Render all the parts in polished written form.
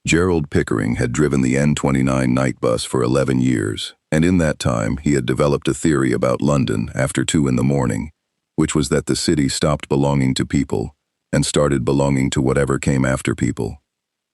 Gerald Pickering had driven the N29 night bus for 11 years, and in that time he had developed a theory about London after 2 in the morning, which was that the city stopped belonging to people and started belonging to whatever came after people.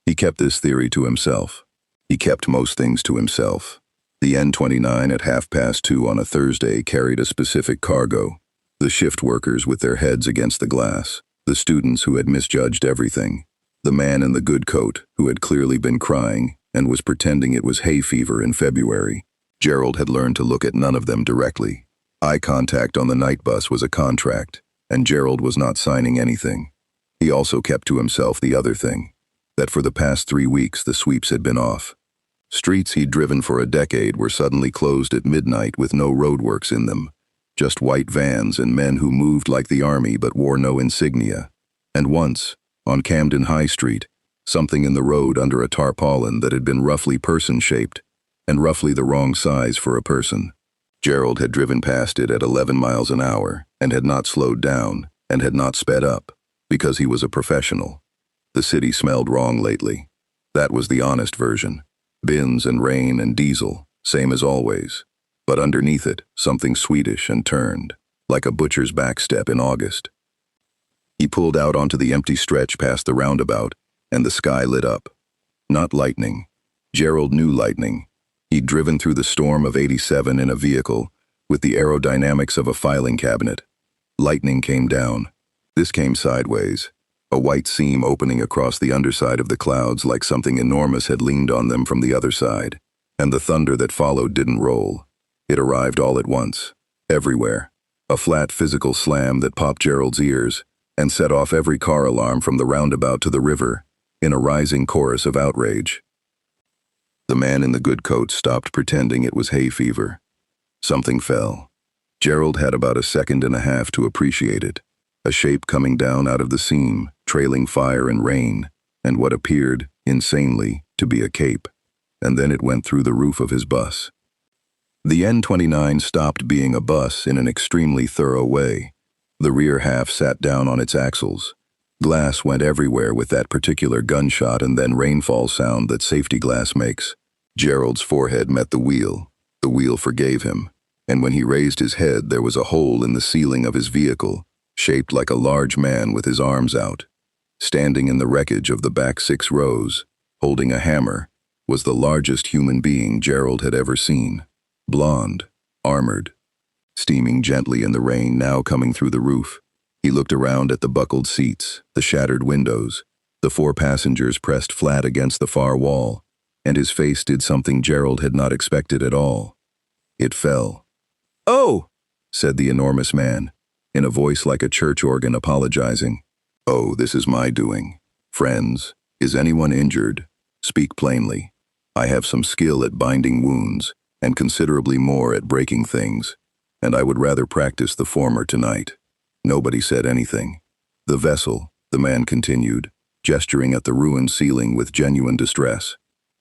He kept this theory to himself. He kept most things to himself. The N29 at 2:30 on a Thursday carried a specific cargo: the shift workers with their heads against the glass, the students who had misjudged everything, the man in the good coat who had clearly been crying and was pretending it was hay fever in February. Gerald had learned to look at none of them directly. Eye contact on the night bus was a contract, and Gerald was not signing anything. He also kept to himself the other thing, that for the past 3 weeks the sweeps had been off. Streets he'd driven for a decade were suddenly closed at midnight with no roadworks in them, just white vans and men who moved like the army but wore no insignia. And once, on Camden High Street, something in the road under a tarpaulin that had been roughly person-shaped and roughly the wrong size for a person. Gerald had driven past it at 11 miles an hour and had not slowed down and had not sped up because he was a professional. The city smelled wrong lately. That was the honest version. Bins and rain and diesel, same as always. But underneath it, something Swedish and turned, like a butcher's backstep in August. He pulled out onto the empty stretch past the roundabout, and the sky lit up. Not lightning. Gerald knew lightning. He'd driven through the storm of '87 in a vehicle, with the aerodynamics of a filing cabinet. Lightning came down. This came sideways, a white seam opening across the underside of the clouds like something enormous had leaned on them from the other side, and the thunder that followed didn't roll. It arrived all at once, everywhere. A flat physical slam that popped Gerald's ears and set off every car alarm from the roundabout to the river, in a rising chorus of outrage. The man in the good coat stopped pretending it was hay fever. Something fell. Gerald had about a second and a half to appreciate it. A shape coming down out of the seam, trailing fire and rain, and what appeared, insanely, to be a cape. And then it went through the roof of his bus. The N29 stopped being a bus in an extremely thorough way. The rear half sat down on its axles. Glass went everywhere with that particular gunshot and then rainfall sound that safety glass makes. Gerald's forehead met the wheel. The wheel forgave him, and when he raised his head there was a hole in the ceiling of his vehicle, shaped like a large man with his arms out. Standing in the wreckage of the back 6 rows, holding a hammer, was the largest human being Gerald had ever seen. Blonde, armored, steaming gently in the rain now coming through the roof. He looked around at the buckled seats, the shattered windows, the 4 passengers pressed flat against the far wall, and his face did something Gerald had not expected at all. It fell. "Oh!" said the enormous man, in a voice like a church organ apologizing. "Oh, this is my doing. Friends, is anyone injured? Speak plainly. I have some skill at binding wounds, and considerably more at breaking things, and I would rather practice the former tonight." Nobody said anything. "The vessel," the man continued, gesturing at the ruined ceiling with genuine distress.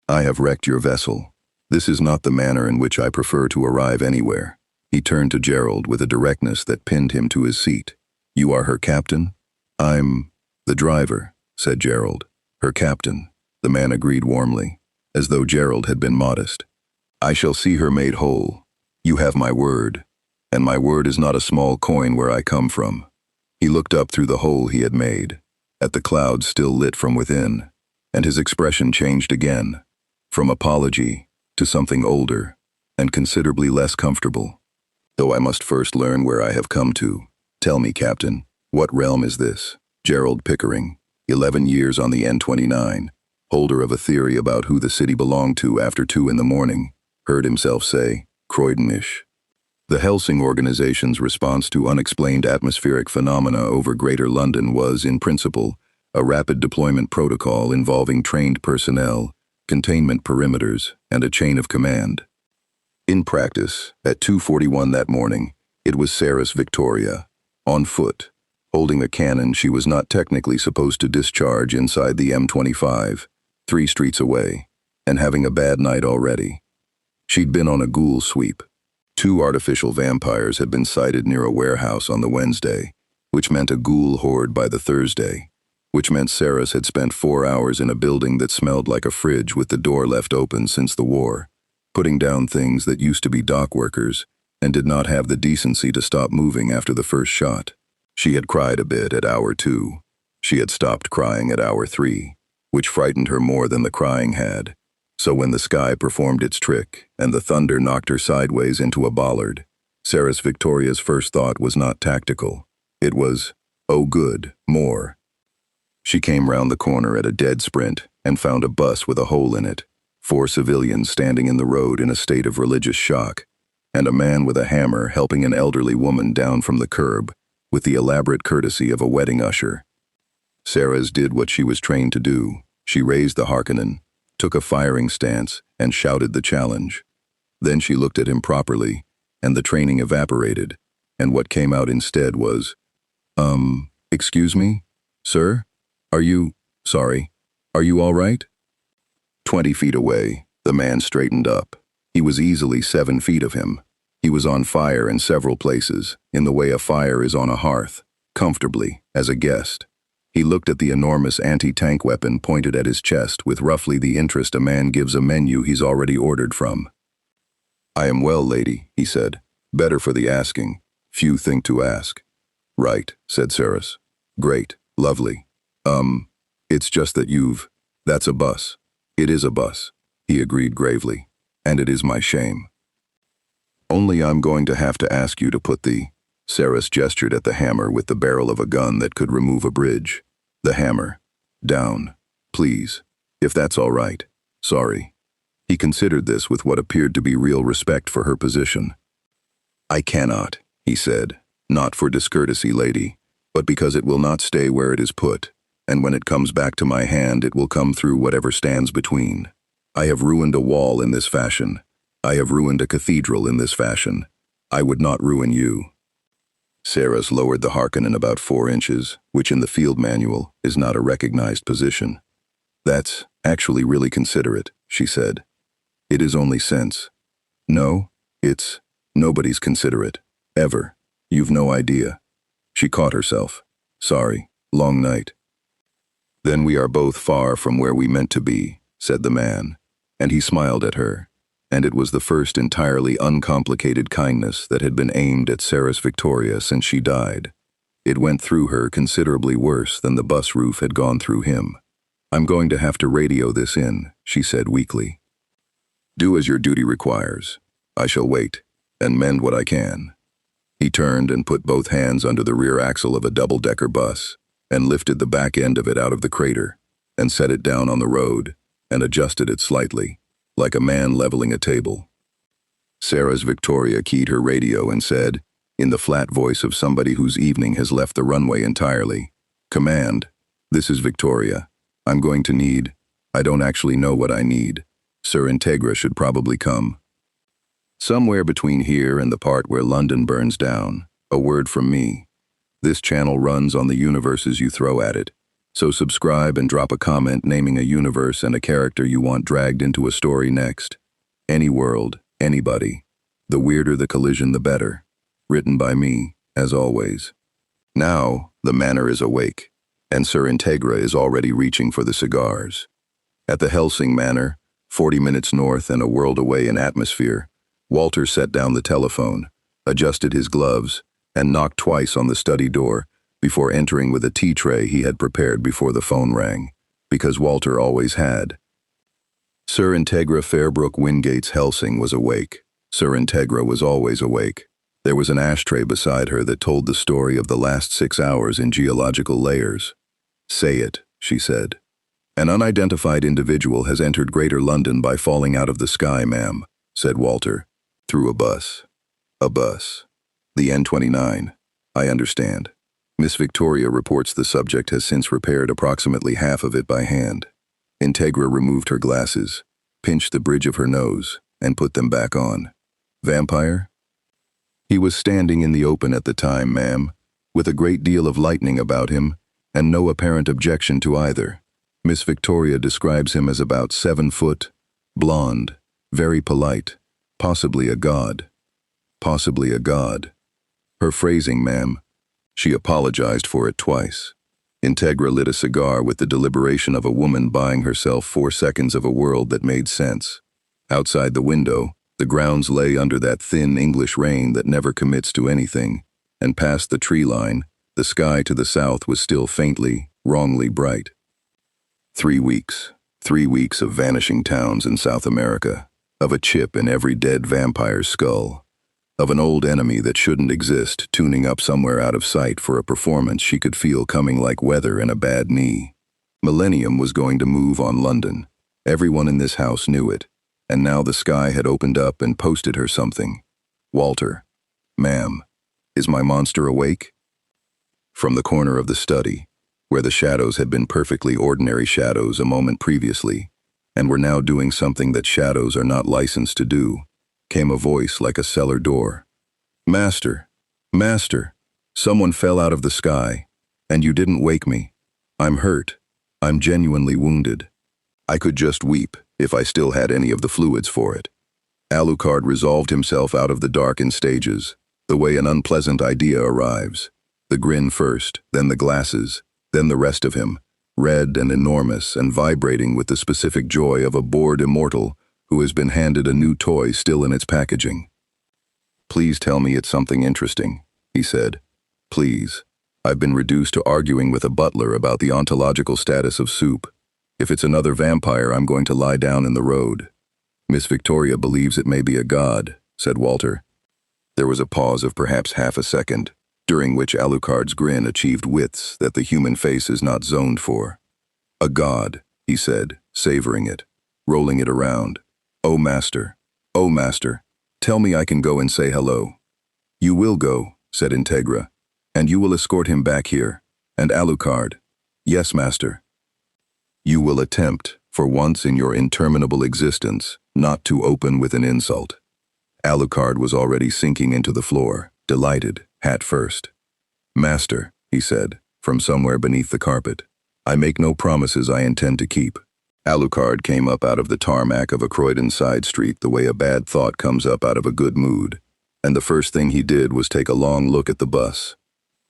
"I have wrecked your vessel. This is not the manner in which I prefer to arrive anywhere." He turned to Gerald with a directness that pinned him to his seat. "You are her captain?" "I'm the driver," said Gerald. "Her captain," the man agreed warmly, as though Gerald had been modest. "I shall see her made whole. You have my word, and my word is not a small coin where I come from." He looked up through the hole he had made, at the clouds still lit from within, and his expression changed again, from apology to something older and considerably less comfortable. "Though I must first learn where I have come to. Tell me, Captain, what realm is this?" Gerald Pickering, 11 years on the N29, holder of a theory about who the city belonged to after 2 in the morning, heard himself say, Croydonish. The Hellsing organization's response to unexplained atmospheric phenomena over Greater London was, in principle, a rapid deployment protocol involving trained personnel, containment perimeters, and a chain of command. In practice, at 2:41 that morning, it was Sarah's Victoria, on foot, holding a cannon she was not technically supposed to discharge inside the M25, 3 streets away, and having a bad night already. She'd been on a ghoul sweep. 2 artificial vampires had been sighted near a warehouse on the Wednesday, which meant a ghoul horde by the Thursday. which meant Saris had spent 4 hours in a building that smelled like a fridge with the door left open since the war, putting down things that used to be dock workers and did not have the decency to stop moving after the first shot. She had cried a bit at hour 2. She had stopped crying at hour 3, which frightened her more than the crying had. So when the sky performed its trick and the thunder knocked her sideways into a bollard, Saris Victoria's first thought was not tactical. It was, oh good, more. She came round the corner at a dead sprint and found a bus with a hole in it, 4 civilians standing in the road in a state of religious shock, and a man with a hammer helping an elderly woman down from the curb with the elaborate courtesy of a wedding usher. Saris did what she was trained to do. She raised the Harkonnen, took a firing stance, and shouted the challenge. Then she looked at him properly, and the training evaporated, and what came out instead was, excuse me, sir? Are you all right? 20 feet away, the man straightened up. He was easily 7 feet of him. He was on fire in several places, in the way a fire is on a hearth, comfortably, as a guest. He looked at the enormous anti-tank weapon pointed at his chest with roughly the interest a man gives a menu he's already ordered from. "I am well, lady," he said. "Better for the asking. Few think to ask." "Right," said Saris. "Great, lovely. It's just that that's a bus." "It is a bus," he agreed gravely, "and it is my shame. Only I'm going to have to ask you to put Saris gestured at the hammer with the barrel of a gun that could remove a bridge. "The hammer. Down. Please. If that's all right. Sorry." He considered this with what appeared to be real respect for her position. "I cannot," he said, "not for discourtesy, lady, but because it will not stay where it is put, and when it comes back to my hand it will come through whatever stands between. I have ruined a wall in this fashion. I have ruined a cathedral in this fashion. I would not ruin you." Saris lowered the Harkonnen about 4 inches, which in the field manual is not a recognized position. "That's actually really considerate," she said. "It is only sense." "No, nobody's considerate. Ever. You've no idea." She caught herself. "Sorry, long night." "Then we are both far from where we meant to be," said the man, and he smiled at her, and it was the first entirely uncomplicated kindness that had been aimed at Saris Victoria since she died. It went through her considerably worse than the bus roof had gone through him. "I'm going to have to radio this in," she said weakly. "Do as your duty requires. I shall wait, and mend what I can." He turned and put both hands under the rear axle of a double-decker bus, and lifted the back end of it out of the crater, and set it down on the road, and adjusted it slightly, like a man leveling a table. Saris Victoria keyed her radio and said, in the flat voice of somebody whose evening has left the runway entirely, "Command, this is Victoria. I'm going to need, I don't actually know what I need. Sir Integra should probably come. Somewhere between here and the part where London burns down, a word from me. This channel runs on the universes you throw at it, so subscribe and drop a comment naming a universe and a character you want dragged into a story next. Any world, anybody. The weirder the collision the better. Written by me, as always. Now, the manor is awake, and Sir Integra is already reaching for the cigars. At the Hellsing Manor, 40 minutes north and a world away in atmosphere, Walter set down the telephone, adjusted his gloves, and knocked twice on the study door before entering with a tea tray he had prepared before the phone rang, because Walter always had. Sir Integra Fairbrook Wingate's Hellsing was awake. Sir Integra was always awake. There was an ashtray beside her that told the story of the last 6 hours in geological layers. "Say it," she said. "An unidentified individual has entered Greater London by falling out of the sky, ma'am," said Walter. "Through a bus." "A bus. The N29. I understand. Miss Victoria reports the subject has since repaired approximately half of it by hand." Integra removed her glasses, pinched the bridge of her nose, and put them back on. "Vampire?" "He was standing in the open at the time, ma'am, with a great deal of lightning about him, and no apparent objection to either. Miss Victoria describes him as about 7 foot, blonde, very polite, possibly a god. Possibly a god. Her phrasing, ma'am. She apologized for it twice. Integra lit a cigar with the deliberation of a woman buying herself 4 seconds of a world that made sense. Outside the window, the grounds lay under that thin English rain that never commits to anything, and past the tree line, the sky to the south was still faintly, wrongly bright. 3 weeks. 3 weeks of vanishing towns in South America, of a chip in every dead vampire's skull, of an old enemy that shouldn't exist tuning up somewhere out of sight for a performance she could feel coming like weather in a bad knee. Millennium was going to move on London. Everyone in this house knew it, and now the sky had opened up and posted her something. Walter. Ma'am, is my monster awake? From the corner of the study, where the shadows had been perfectly ordinary shadows a moment previously, and were now doing something that shadows are not licensed to do, came a voice like a cellar door. Master, Master, someone fell out of the sky, and you didn't wake me. I'm hurt. I'm genuinely wounded. I could just weep if I still had any of the fluids for it. Alucard resolved himself out of the dark in stages, the way an unpleasant idea arrives. The grin first, then the glasses, then the rest of him, red and enormous and vibrating with the specific joy of a bored immortal who has been handed a new toy still in its packaging. Please tell me it's something interesting, he said. Please. I've been reduced to arguing with a butler about the ontological status of soup. If it's another vampire, I'm going to lie down in the road. Miss Victoria believes it may be a god, said Walter. There was a pause of perhaps half a second, during which Alucard's grin achieved widths that the human face is not zoned for. A god, he said, savoring it, rolling it around. Oh, Master, tell me I can go and say hello. You will go, said Integra, and you will escort him back here. And Alucard. Yes, Master. You will attempt, for once in your interminable existence, not to open with an insult. Alucard was already sinking into the floor, delighted, hat first. Master, he said, from somewhere beneath the carpet, I make no promises I intend to keep. Alucard came up out of the tarmac of a Croydon side street the way a bad thought comes up out of a good mood, and the first thing he did was take a long look at the bus.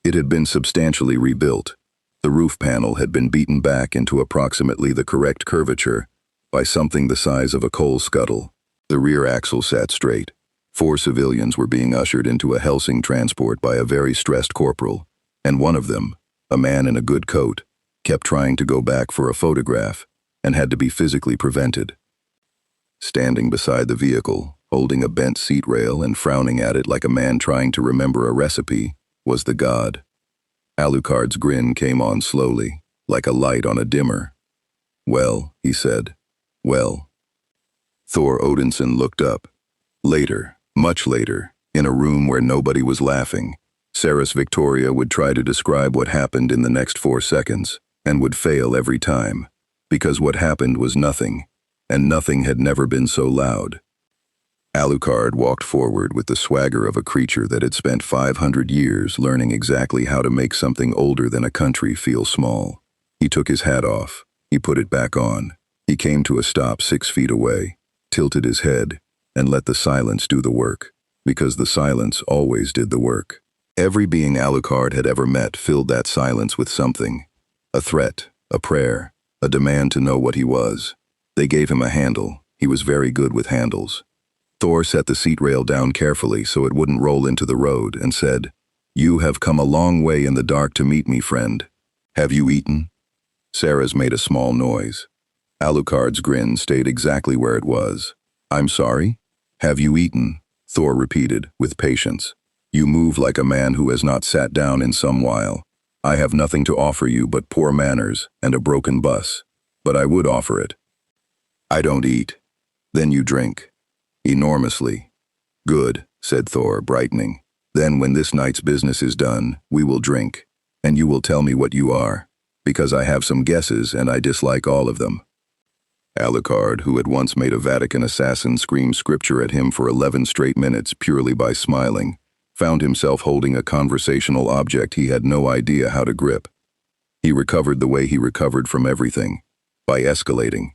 It had been substantially rebuilt. The roof panel had been beaten back into approximately the correct curvature by something the size of a coal scuttle. The rear axle sat straight. 4 civilians were being ushered into a Hellsing transport by a very stressed corporal, and one of them, a man in a good coat, kept trying to go back for a photograph and had to be physically prevented. Standing beside the vehicle, holding a bent seat rail and frowning at it like a man trying to remember a recipe, was the god. Alucard's grin came on slowly, like a light on a dimmer. Well, he said. Well. Thor Odinson looked up. Later, much later, in a room where nobody was laughing, Sarah's Victoria would try to describe what happened in the next 4 seconds, and would fail every time, because what happened was nothing, and nothing had never been so loud. Alucard walked forward with the swagger of a creature that had spent 500 years learning exactly how to make something older than a country feel small. He took his hat off. He put it back on. He came to a stop 6 feet away, tilted his head, and let the silence do the work, because the silence always did the work. Every being Alucard had ever met filled that silence with something. A threat, a prayer, a demand to know what he was. They gave him a handle. He was very good with handles. Thor set the seat rail down carefully so it wouldn't roll into the road and said, You have come a long way in the dark to meet me, friend. Have you eaten? Sarah's made a small noise. Alucard's grin stayed exactly where it was. I'm sorry? Have you eaten? Thor repeated, with patience. You move like a man who has not sat down in some while. I have nothing to offer you but poor manners and a broken bus, but I would offer it. I don't eat. Then you drink. Enormously. Good, said Thor, brightening. Then when this night's business is done, we will drink, and you will tell me what you are, because I have some guesses and I dislike all of them. Alucard, who had once made a Vatican assassin scream scripture at him for 11 straight minutes purely by smiling, found himself holding a conversational object he had no idea how to grip. He recovered the way he recovered from everything, by escalating.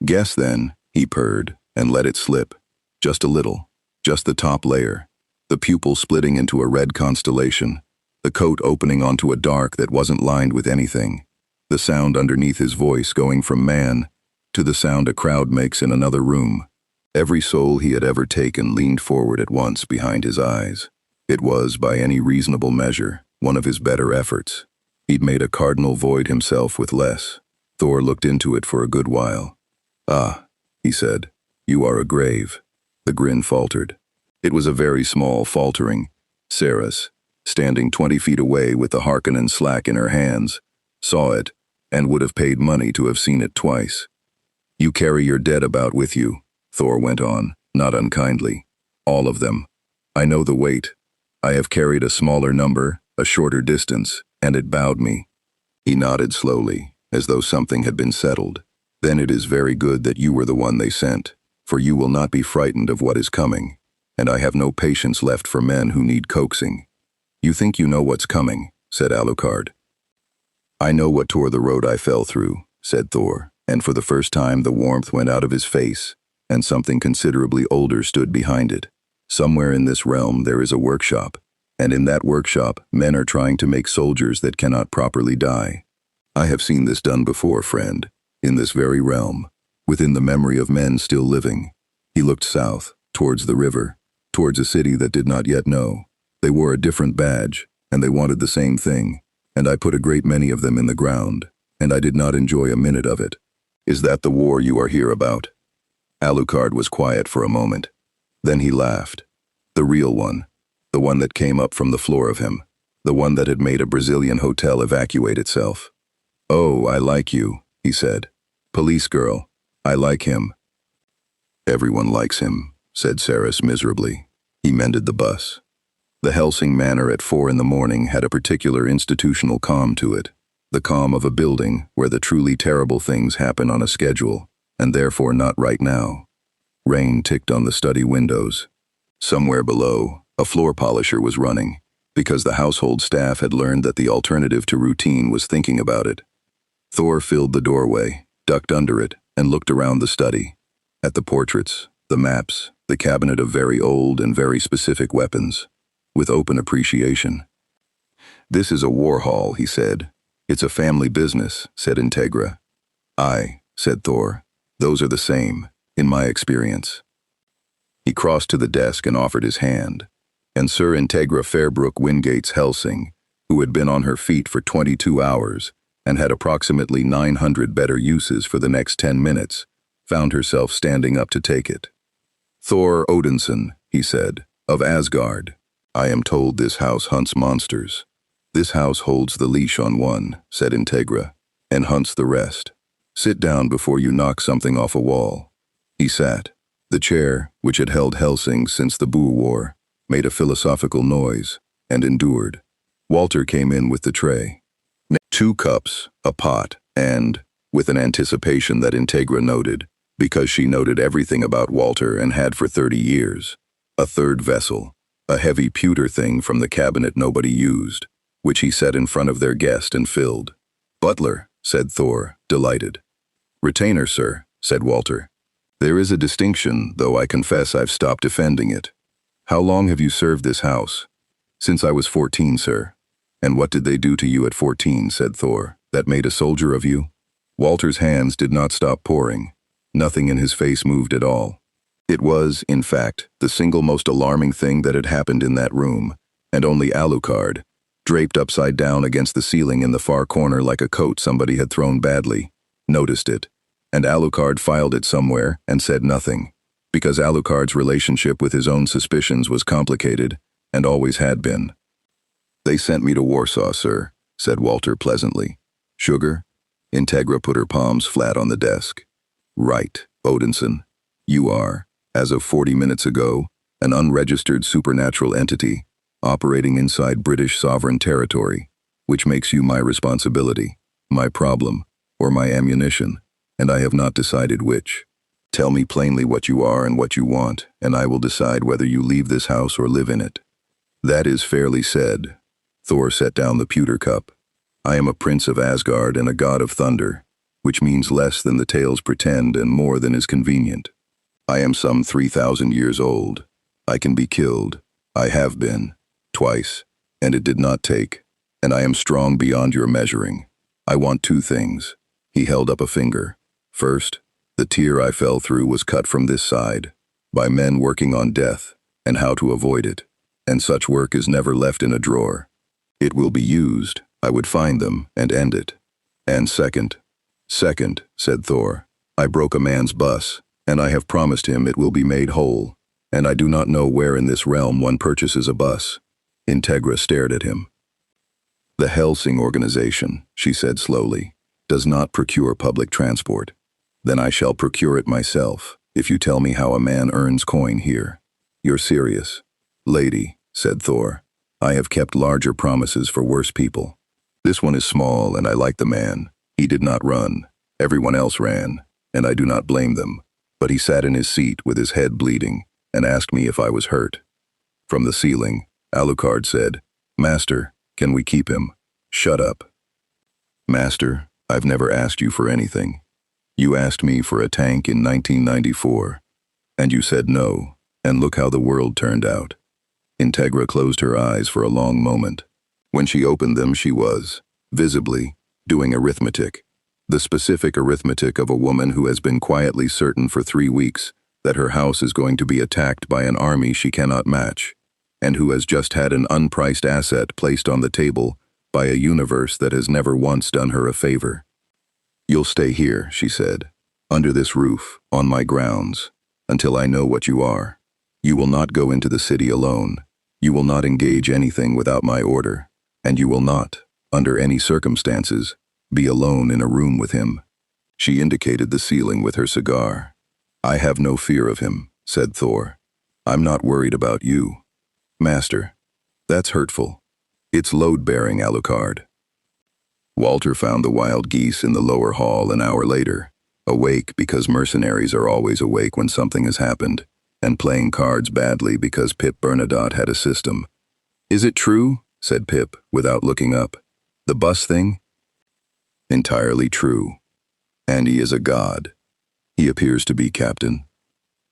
Guess then, he purred, and let it slip. Just a little, just the top layer, the pupil splitting into a red constellation, the coat opening onto a dark that wasn't lined with anything, the sound underneath his voice going from man to the sound a crowd makes in another room. Every soul he had ever taken leaned forward at once behind his eyes. It was, by any reasonable measure, one of his better efforts. He'd made a cardinal void himself with less. Thor looked into it for a good while. "Ah," he said, "you are a grave." The grin faltered. It was a very small faltering. Sarah's, standing 20 feet away with the Harkonnen slack in her hands, saw it, and would have paid money to have seen it twice. "You carry your dead about with you," Thor went on, not unkindly. "All of them. I know the weight. I have carried a smaller number, a shorter distance, and it bowed me." He nodded slowly, as though something had been settled. "Then it is very good that you were the one they sent, for you will not be frightened of what is coming, and I have no patience left for men who need coaxing." "You think you know what's coming," said Alucard. "I know what tore the road I fell through," said Thor, and for the first time the warmth went out of his face, and something considerably older stood behind it. "Somewhere in this realm there is a workshop, and in that workshop men are trying to make soldiers that cannot properly die. I have seen this done before, friend, in this very realm, within the memory of men still living." He looked south, towards the river, towards a city that did not yet know. "They wore a different badge, and they wanted the same thing, and I put a great many of them in the ground, and I did not enjoy a minute of it." "Is that the war you are here about?" Alucard was quiet for a moment. Then he laughed. "The real one. The one that came up from the floor of him. The one that had made a Brazilian hotel evacuate itself." "Oh, I like you," he said. "Police girl. I like him." "Everyone likes him," said Saris miserably. He mended the bus. The Hellsing manor at 4 in the morning had a particular institutional calm to it. The calm of a building where the truly terrible things happen on a schedule, and therefore not right now. Rain ticked on the study windows. Somewhere below, a floor polisher was running, because the household staff had learned that the alternative to routine was thinking about it. Thor filled the doorway, ducked under it, and looked around the study. At the portraits, the maps, the cabinet of very old and very specific weapons, with open appreciation. "This is a war hall," he said. "It's a family business," said Integra. "Aye," said Thor. "Those are the same, in my experience." He crossed to the desk and offered his hand, and Sir Integra Fairbrook Wingate's Hellsing, who had been on her feet for 22 hours and had approximately 900 better uses for the next 10 minutes, found herself standing up to take it. "Thor Odinson," he said, "of Asgard. I am told this house hunts monsters." "This house holds the leash on one," said Integra, "and hunts the rest. Sit down before you knock something off a wall." He sat. The chair, which had held Hellsing since the Boer War, made a philosophical noise, and endured. Walter came in with the tray. 2 cups, a pot, and, with an anticipation that Integra noted, because she noted everything about Walter and had for 30 years, a third vessel, a heavy pewter thing from the cabinet nobody used, which he set in front of their guest and filled. "Butler," said Thor, delighted. "Retainer, sir," said Walter. "There is a distinction, though I confess I've stopped defending it. How long have you served this house?" "Since I was 14, sir." "And what did they do to you at 14, said Thor, "that made a soldier of you?" Walter's hands did not stop pouring. Nothing in his face moved at all. It was, in fact, the single most alarming thing that had happened in that room, and only Alucard, draped upside down against the ceiling in the far corner like a coat somebody had thrown badly, noticed it, and Alucard filed it somewhere and said nothing, because Alucard's relationship with his own suspicions was complicated, and always had been. "They sent me to Warsaw, sir," said Walter pleasantly. "Sugar?" Integra put her palms flat on the desk. "Right, Odinson. You are, as of 40 minutes ago, an unregistered supernatural entity, operating inside British sovereign territory, which makes you my responsibility, my problem, or my ammunition, and I have not decided which. Tell me plainly what you are and what you want, and I will decide whether you leave this house or live in it." "That is fairly said." Thor set down the pewter cup. "I am a prince of Asgard and a god of thunder, which means less than the tales pretend and more than is convenient. I am some 3,000 years old. I can be killed. I have been. Twice. and it did not take, and I am strong beyond your measuring. I want two things." He held up a finger. "First, the tear I fell through was cut from this side, by men working on death, and how to avoid it, and such work is never left in a drawer. It will be used, I would find them, and end it. And second," said Thor, "I broke a man's bus, and I have promised him it will be made whole, and I do not know where in this realm one purchases a bus." Integra stared at him. "The Hellsing organization," she said slowly, "does not procure public transport. Then I shall procure it myself, if you tell me how a man earns coin here." "You're serious?" "Lady," said Thor, "I have kept larger promises for worse people. This one is small, and I like the man. He did not run. Everyone else ran, and I do not blame them. But he sat in his seat with his head bleeding and asked me if I was hurt." From the ceiling, Alucard said, "Master, can we keep him?" "Shut up." "Master, I've never asked you for anything. You asked me for a tank in 1994, and you said no, and look how the world turned out." Integra closed her eyes for a long moment. When she opened them, she was, visibly, doing arithmetic. The specific arithmetic of a woman who has been quietly certain for 3 weeks that her house is going to be attacked by an army she cannot match, and who has just had an unpriced asset placed on the table by a universe that has never once done her a favor. "You'll stay here," she said, "under this roof, on my grounds, until I know what you are. You will not go into the city alone. You will not engage anything without my order, and you will not, under any circumstances, be alone in a room with him." She indicated the ceiling with her cigar. "I have no fear of him," said Thor. "I'm not worried about you." "Master, that's hurtful. It's load-bearing, Alucard." Walter found the wild geese in the lower hall an hour later, awake because mercenaries are always awake when something has happened, and playing cards badly because Pip Bernadotte had a system. "Is it true?" said Pip, without looking up. "The bus thing?" "Entirely true. And he is a god. He appears to be, Captain."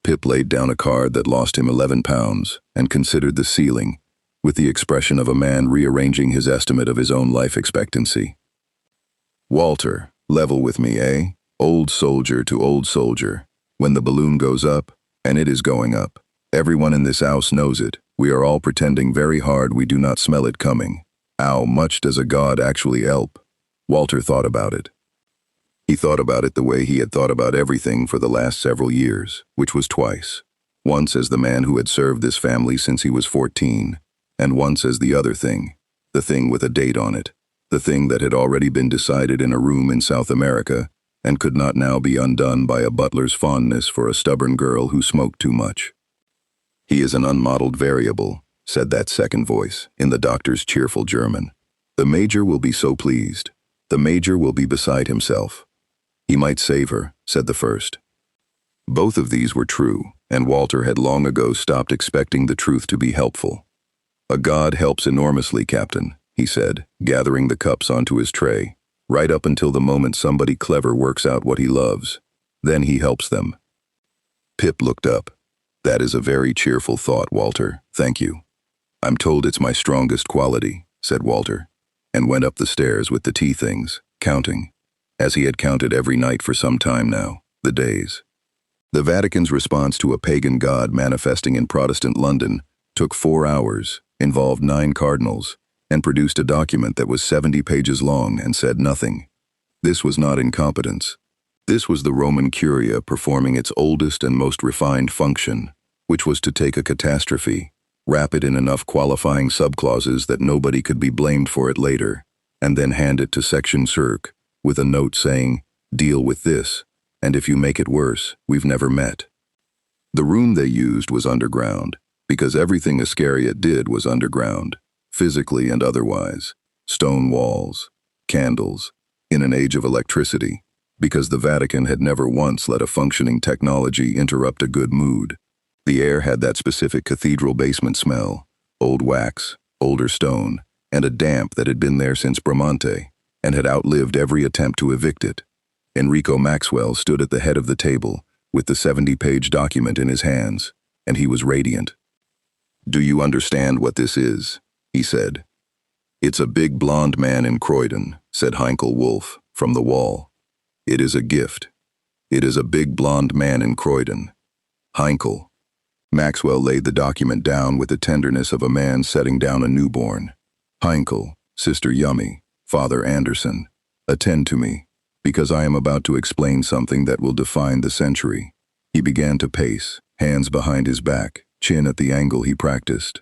Pip laid down a card that lost him 11 pounds and considered the ceiling, with the expression of a man rearranging his estimate of his own life expectancy. "Walter, level with me, eh? Old soldier to old soldier. When the balloon goes up, and it is going up, everyone in this house knows it. We are all pretending very hard we do not smell it coming. How much does a god actually help?" Walter thought about it. He thought about it the way he had thought about everything for the last several years, which was twice. Once as the man who had served this family since he was 14, and once as the other thing, the thing with a date on it, the thing that had already been decided in a room in South America and could not now be undone by a butler's fondness for a stubborn girl who smoked too much. "He is an unmodeled variable," said that second voice, in the doctor's cheerful German. "The Major will be so pleased. The Major will be beside himself." "He might save her," said the first. Both of these were true, and Walter had long ago stopped expecting the truth to be helpful. "A god helps enormously, Captain," he said, gathering the cups onto his tray, "right up until the moment somebody clever works out what he loves. Then he helps them." Pip looked up. "That is a very cheerful thought, Walter. Thank you." "I'm told it's my strongest quality," said Walter, and went up the stairs with the tea things, counting, as he had counted every night for some time now, the days. The Vatican's response to a pagan god manifesting in Protestant London took 4 hours, involved 9 cardinals, and produced a document that was 70 pages long and said nothing. This was not incompetence. This was the Roman Curia performing its oldest and most refined function, which was to take a catastrophe, wrap it in enough qualifying subclauses that nobody could be blamed for it later, and then hand it to Section Cirque with a note saying, "Deal with this, and if you make it worse, we've never met." The room they used was underground, because everything Iscariot did was underground, physically and otherwise. Stone walls, candles, in an age of electricity, because the Vatican had never once let a functioning technology interrupt a good mood. The air had that specific cathedral basement smell, old wax, older stone, and a damp that had been there since Bramante, and had outlived every attempt to evict it. Enrico Maxwell stood at the head of the table, with the 70-page document in his hands, and he was radiant. "Do you understand what this is?" he said. It's a big blond man in Croydon, said Heinkel Wolf, from the wall. It is a gift. It is a big blond man in Croydon. Heinkel. Maxwell laid the document down with the tenderness of a man setting down a newborn. Heinkel, Sister Yummy, Father Anderson, attend to me, because I am about to explain something that will define the century. He began to pace, hands behind his back, chin at the angle he practiced.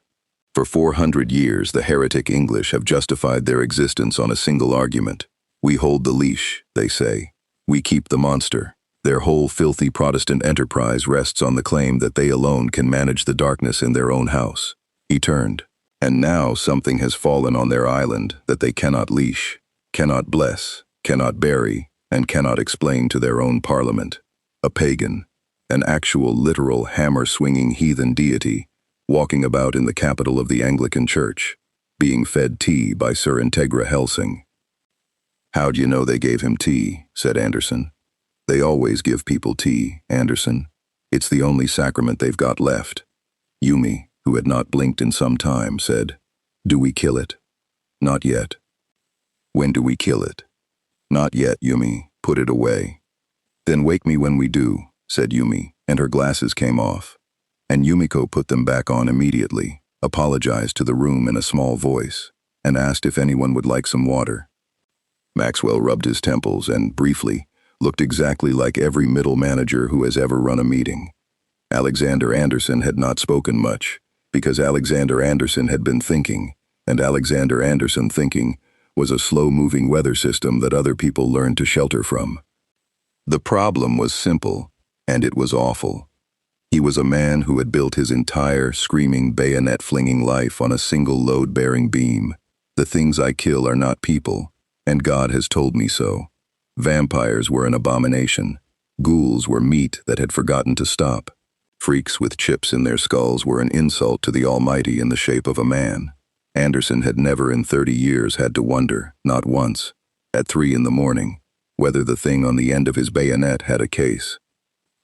For 400 years, the heretic English have justified their existence on a single argument. We hold the leash, they say. We keep the monster. Their whole filthy Protestant enterprise rests on the claim that they alone can manage the darkness in their own house. He turned. And now something has fallen on their island that they cannot leash, cannot bless, cannot bury, and cannot explain to their own parliament. A pagan, an actual literal hammer-swinging heathen deity, walking about in the capital of the Anglican Church, being fed tea by Sir Integra Hellsing. How'd you know they gave him tea? Said Anderson. They always give people tea, Anderson. It's the only sacrament they've got left. Yumi, who had not blinked in some time, said, Do we kill it? Not yet. When do we kill it? Not yet, Yumi. Put it away. Then wake me when we do, said Yumi, and her glasses came off. And Yumiko put them back on immediately, apologized to the room in a small voice, and asked if anyone would like some water. Maxwell rubbed his temples and, briefly, looked exactly like every middle manager who has ever run a meeting. Alexander Anderson had not spoken much, because Alexander Anderson had been thinking, and Alexander Anderson thinking was a slow-moving weather system that other people learned to shelter from. The problem was simple, and it was awful. He was a man who had built his entire, screaming, bayonet-flinging life on a single load-bearing beam. The things I kill are not people, and God has told me so. Vampires were an abomination. Ghouls were meat that had forgotten to stop. Freaks with chips in their skulls were an insult to the Almighty in the shape of a man. Anderson had never in 30 years had to wonder, not once, at 3 in the morning, whether the thing on the end of his bayonet had a case.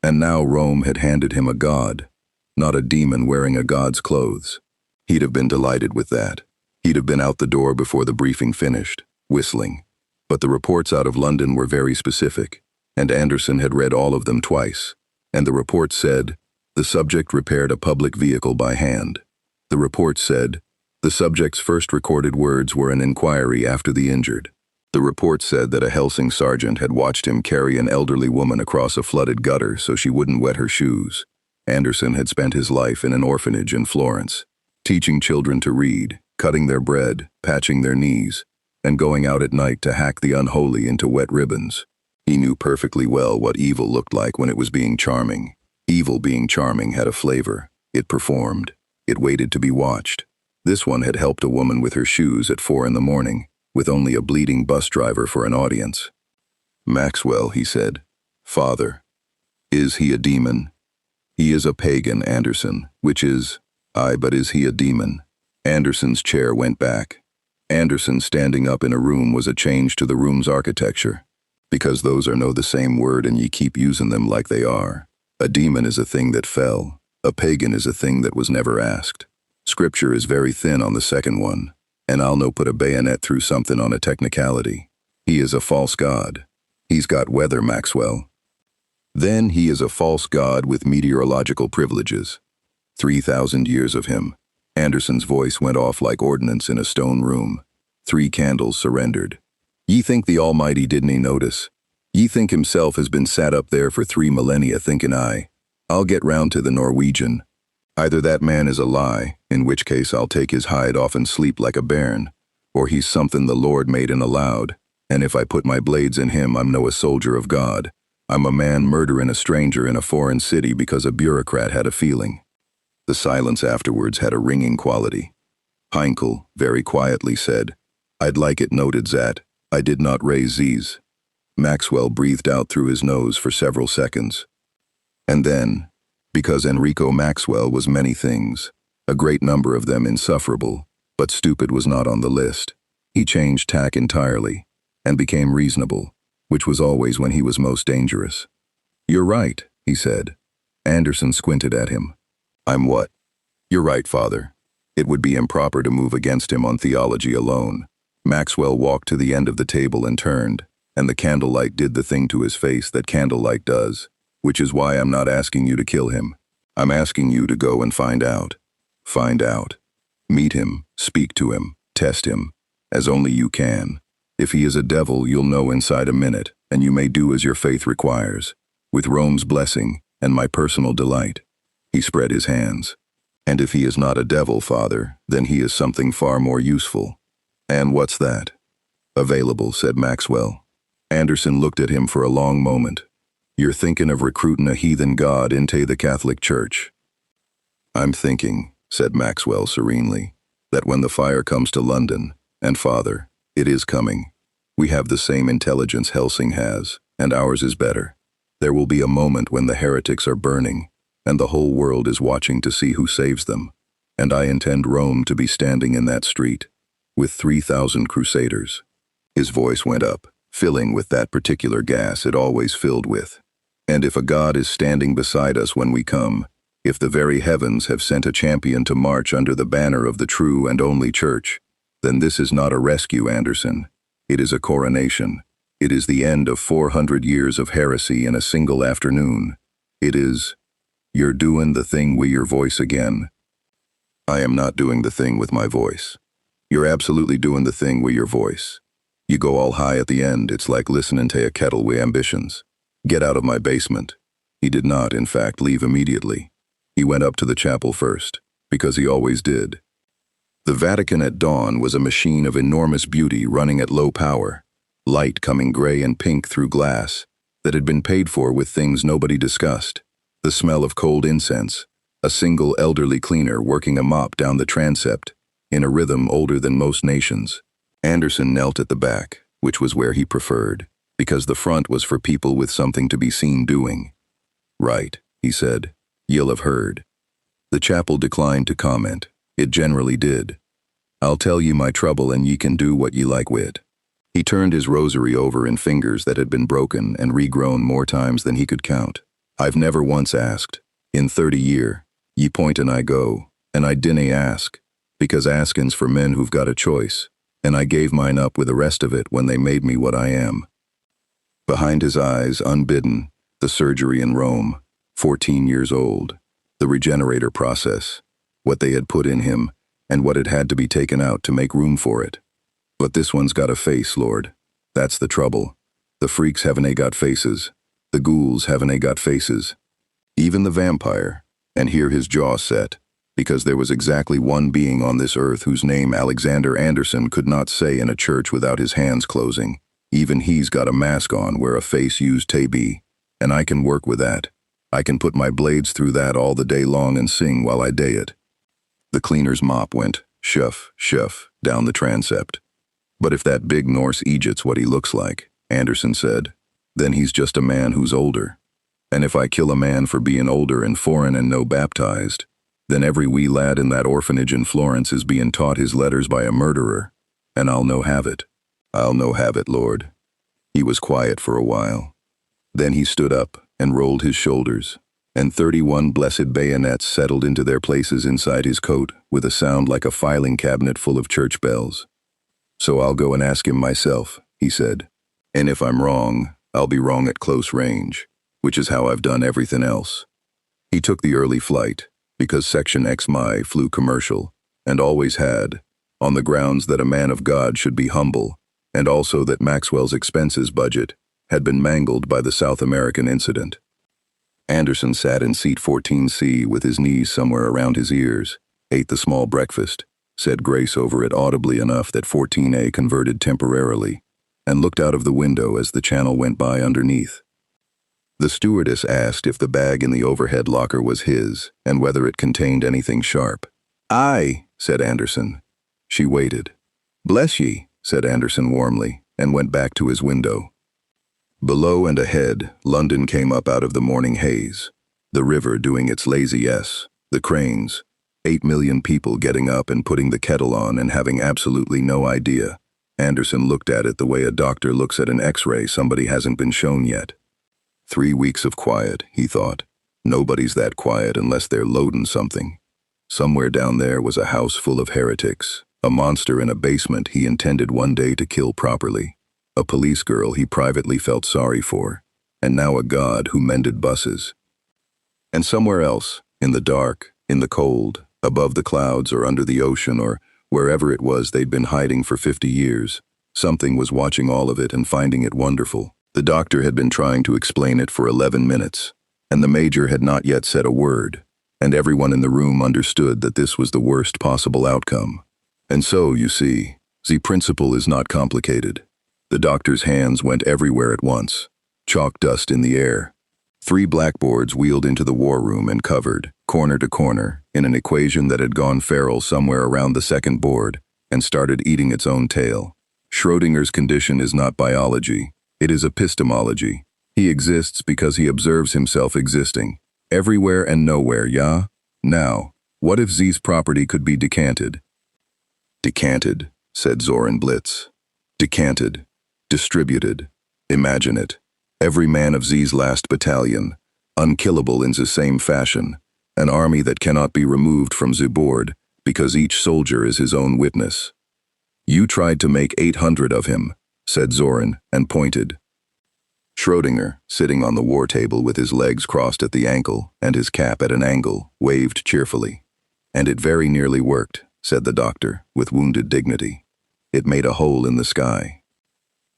And now Rome had handed him a god, not a demon wearing a god's clothes. He'd have been delighted with that. He'd have been out the door before the briefing finished, whistling. But the reports out of London were very specific, and Anderson had read all of them twice, and the report said, the subject repaired a public vehicle by hand. The report said, the subject's first recorded words were an inquiry after the injured. The report said that a Hellsing sergeant had watched him carry an elderly woman across a flooded gutter so she wouldn't wet her shoes. Anderson had spent his life in an orphanage in Florence, teaching children to read, cutting their bread, patching their knees, and going out at night to hack the unholy into wet ribbons. He knew perfectly well what evil looked like when it was being charming. Evil being charming had a flavor. It performed. It waited to be watched. This one had helped a woman with her shoes at 4 in the morning, with only a bleeding bus driver for an audience. Maxwell, he said, Father, is he a demon? He is a pagan, Anderson, which is, but is he a demon? Anderson's chair went back. Anderson standing up in a room was a change to the room's architecture, because those are no the same word and ye keep using them like they are. A demon is a thing that fell. A pagan is a thing that was never asked. Scripture is very thin on the second one, and I'll no put a bayonet through something on a technicality. He is a false god. He's got weather, Maxwell. Then he is a false god with meteorological privileges. 3,000 years of him. Anderson's voice went off like ordnance in a stone room. 3 candles surrendered. Ye think the Almighty didn't notice? Ye think himself has been sat up there for 3 millennia thinking I'll get round to the Norwegian. Either that man is a lie, in which case I'll take his hide off and sleep like a bairn, or he's something the Lord made and allowed, and if I put my blades in him I'm no a soldier of God. I'm a man murdering a stranger in a foreign city because a bureaucrat had a feeling. The silence afterwards had a ringing quality. Heinkel, very quietly, said, I'd like it noted that I did not raise these. Maxwell breathed out through his nose for several seconds. And then, because Enrico Maxwell was many things, a great number of them insufferable, but stupid was not on the list, he changed tack entirely, and became reasonable, which was always when he was most dangerous. You're right, he said. Anderson squinted at him. I'm what? You're right, Father. It would be improper to move against him on theology alone. Maxwell walked to the end of the table and turned, and the candlelight did the thing to his face that candlelight does, which is why I'm not asking you to kill him. I'm asking you to go and find out. Find out. Meet him, speak to him, test him, as only you can. If he is a devil, you'll know inside a minute, and you may do as your faith requires, with Rome's blessing and my personal delight. He spread his hands. And if he is not a devil, Father, then he is something far more useful. And what's that? Available, said Maxwell. Anderson looked at him for a long moment. You're thinking of recruiting a heathen god into the Catholic Church. I'm thinking, said Maxwell serenely, that when the fire comes to London, and Father, it is coming, we have the same intelligence Hellsing has, and ours is better. There will be a moment when the heretics are burning, and the whole world is watching to see who saves them, and I intend Rome to be standing in that street, with 3,000 crusaders. His voice went up, filling with that particular gas it always filled with. And if a God is standing beside us when we come, if the very heavens have sent a champion to march under the banner of the true and only church, then this is not a rescue, Anderson. It is a coronation. It is the end of 400 years of heresy in a single afternoon. It is, you're doing the thing with your voice again. I am not doing the thing with my voice. You're absolutely doing the thing with your voice. You go all high at the end, it's like listening to a kettle with ambitions. Get out of my basement. He did not, in fact, leave immediately. He went up to the chapel first, because he always did. The Vatican at dawn was a machine of enormous beauty running at low power, light coming gray and pink through glass, that had been paid for with things nobody discussed. The smell of cold incense, a single elderly cleaner working a mop down the transept, in a rhythm older than most nations. Anderson knelt at the back, which was where he preferred, because the front was for people with something to be seen doing. Right, he said. You'll have heard. The chapel declined to comment. It generally did. I'll tell you my trouble and ye can do what ye like wit. He turned his rosary over in fingers that had been broken and regrown more times than he could count. I've never once asked. In 30 year, ye point and I go, and I dinna ask, because askin's for men who've got a choice, and I gave mine up with the rest of it when they made me what I am. Behind his eyes, unbidden, the surgery in Rome, 14 years old, the regenerator process, what they had put in him, and what had had to be taken out to make room for it. But this one's got a face, Lord. That's the trouble. The freaks haven't got faces. The ghouls haven't got faces. Even the vampire, and here his jaw set, because there was exactly one being on this earth whose name Alexander Anderson could not say in a church without his hands closing. Even he's got a mask on where a face used to be, and I can work with that. I can put my blades through that all the day long and sing while I day it. The cleaner's mop went, shuff, shuff, down the transept. But if that big Norse Egypt's what he looks like, Anderson said, then he's just a man who's older. And if I kill a man for being older and foreign and no baptized, then every wee lad in that orphanage in Florence is being taught his letters by a murderer, and I'll no have it. I'll no have it, Lord. He was quiet for a while. Then he stood up and rolled his shoulders, and 31 blessed bayonets settled into their places inside his coat with a sound like a filing cabinet full of church bells. So I'll go and ask him myself, he said. And if I'm wrong, I'll be wrong at close range, which is how I've done everything else. He took the early flight, because Section XMI flew commercial, and always had, on the grounds that a man of God should be humble, and also that Maxwell's expenses budget had been mangled by the South American incident. Anderson sat in seat 14C with his knees somewhere around his ears, ate the small breakfast, said grace over it audibly enough that 14A converted temporarily, and looked out of the window as the channel went by underneath. The stewardess asked if the bag in the overhead locker was his, and whether it contained anything sharp. Aye, said Anderson. She waited. Bless ye, said Anderson warmly, and went back to his window. Below and ahead, London came up out of the morning haze. The river doing its lazy S, the cranes, 8 million people getting up and putting the kettle on and having absolutely no idea. Anderson looked at it the way a doctor looks at an X-ray somebody hasn't been shown yet. 3 weeks of quiet, he thought. Nobody's that quiet unless they're loading something. Somewhere down there was a house full of heretics, a monster in a basement he intended one day to kill properly, a police girl he privately felt sorry for, and now a god who mended buses. And somewhere else, in the dark, in the cold, above the clouds or under the ocean or wherever it was they'd been hiding for 50 years, something was watching all of it and finding it wonderful. The doctor had been trying to explain it for 11 minutes, and the major had not yet said a word, and everyone in the room understood that this was the worst possible outcome. And so, you see, the principle is not complicated. The doctor's hands went everywhere at once, chalk dust in the air. 3 blackboards wheeled into the war room and covered, corner to corner, in an equation that had gone feral somewhere around the second board and started eating its own tail. Schrödinger's condition is not biology, it is epistemology. He exists because he observes himself existing, everywhere and nowhere, yeah? Now, what if Z's property could be decanted? Decanted, said Zoran Blitz. Decanted. Distributed. Imagine it. Every man of Z's last battalion, unkillable in the same fashion, an army that cannot be removed from the board because each soldier is his own witness. You tried to make 800 of him, said Zoran, and pointed. Schrödinger, sitting on the war table with his legs crossed at the ankle and his cap at an angle, waved cheerfully. And it very nearly worked, said the doctor, with wounded dignity. It made a hole in the sky.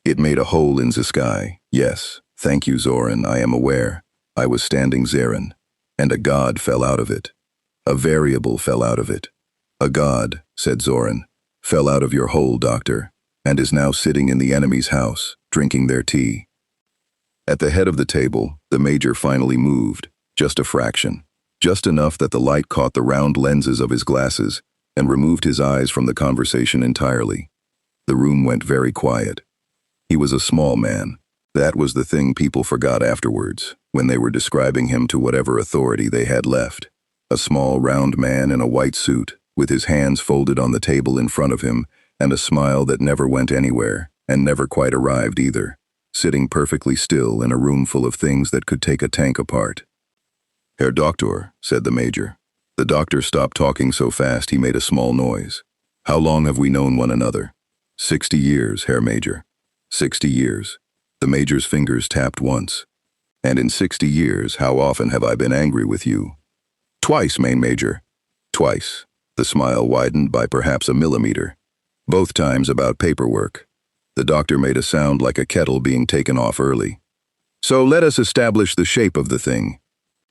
It made a hole in the sky, yes. Thank you, Zoran, I am aware. I was standing Zaren, and a god fell out of it. A variable fell out of it. A god, said Zoran, fell out of your hole, doctor, and is now sitting in the enemy's house, drinking their tea. At the head of the table, the major finally moved, just a fraction, just enough that the light caught the round lenses of his glasses and removed his eyes from the conversation entirely. The room went very quiet. He was a small man. That was the thing people forgot afterwards, when they were describing him to whatever authority they had left. A small, round man in a white suit, with his hands folded on the table in front of him, and a smile that never went anywhere, and never quite arrived either, sitting perfectly still in a room full of things that could take a tank apart. Herr Doktor, said the major. The doctor stopped talking so fast he made a small noise. How long have we known one another? 60 years, Herr Major. 60 years. The major's fingers tapped once. And in 60 years, how often have I been angry with you? Twice, main major. Twice. The smile widened by perhaps a millimeter. Both times about paperwork. The doctor made a sound like a kettle being taken off early. So let us establish the shape of the thing.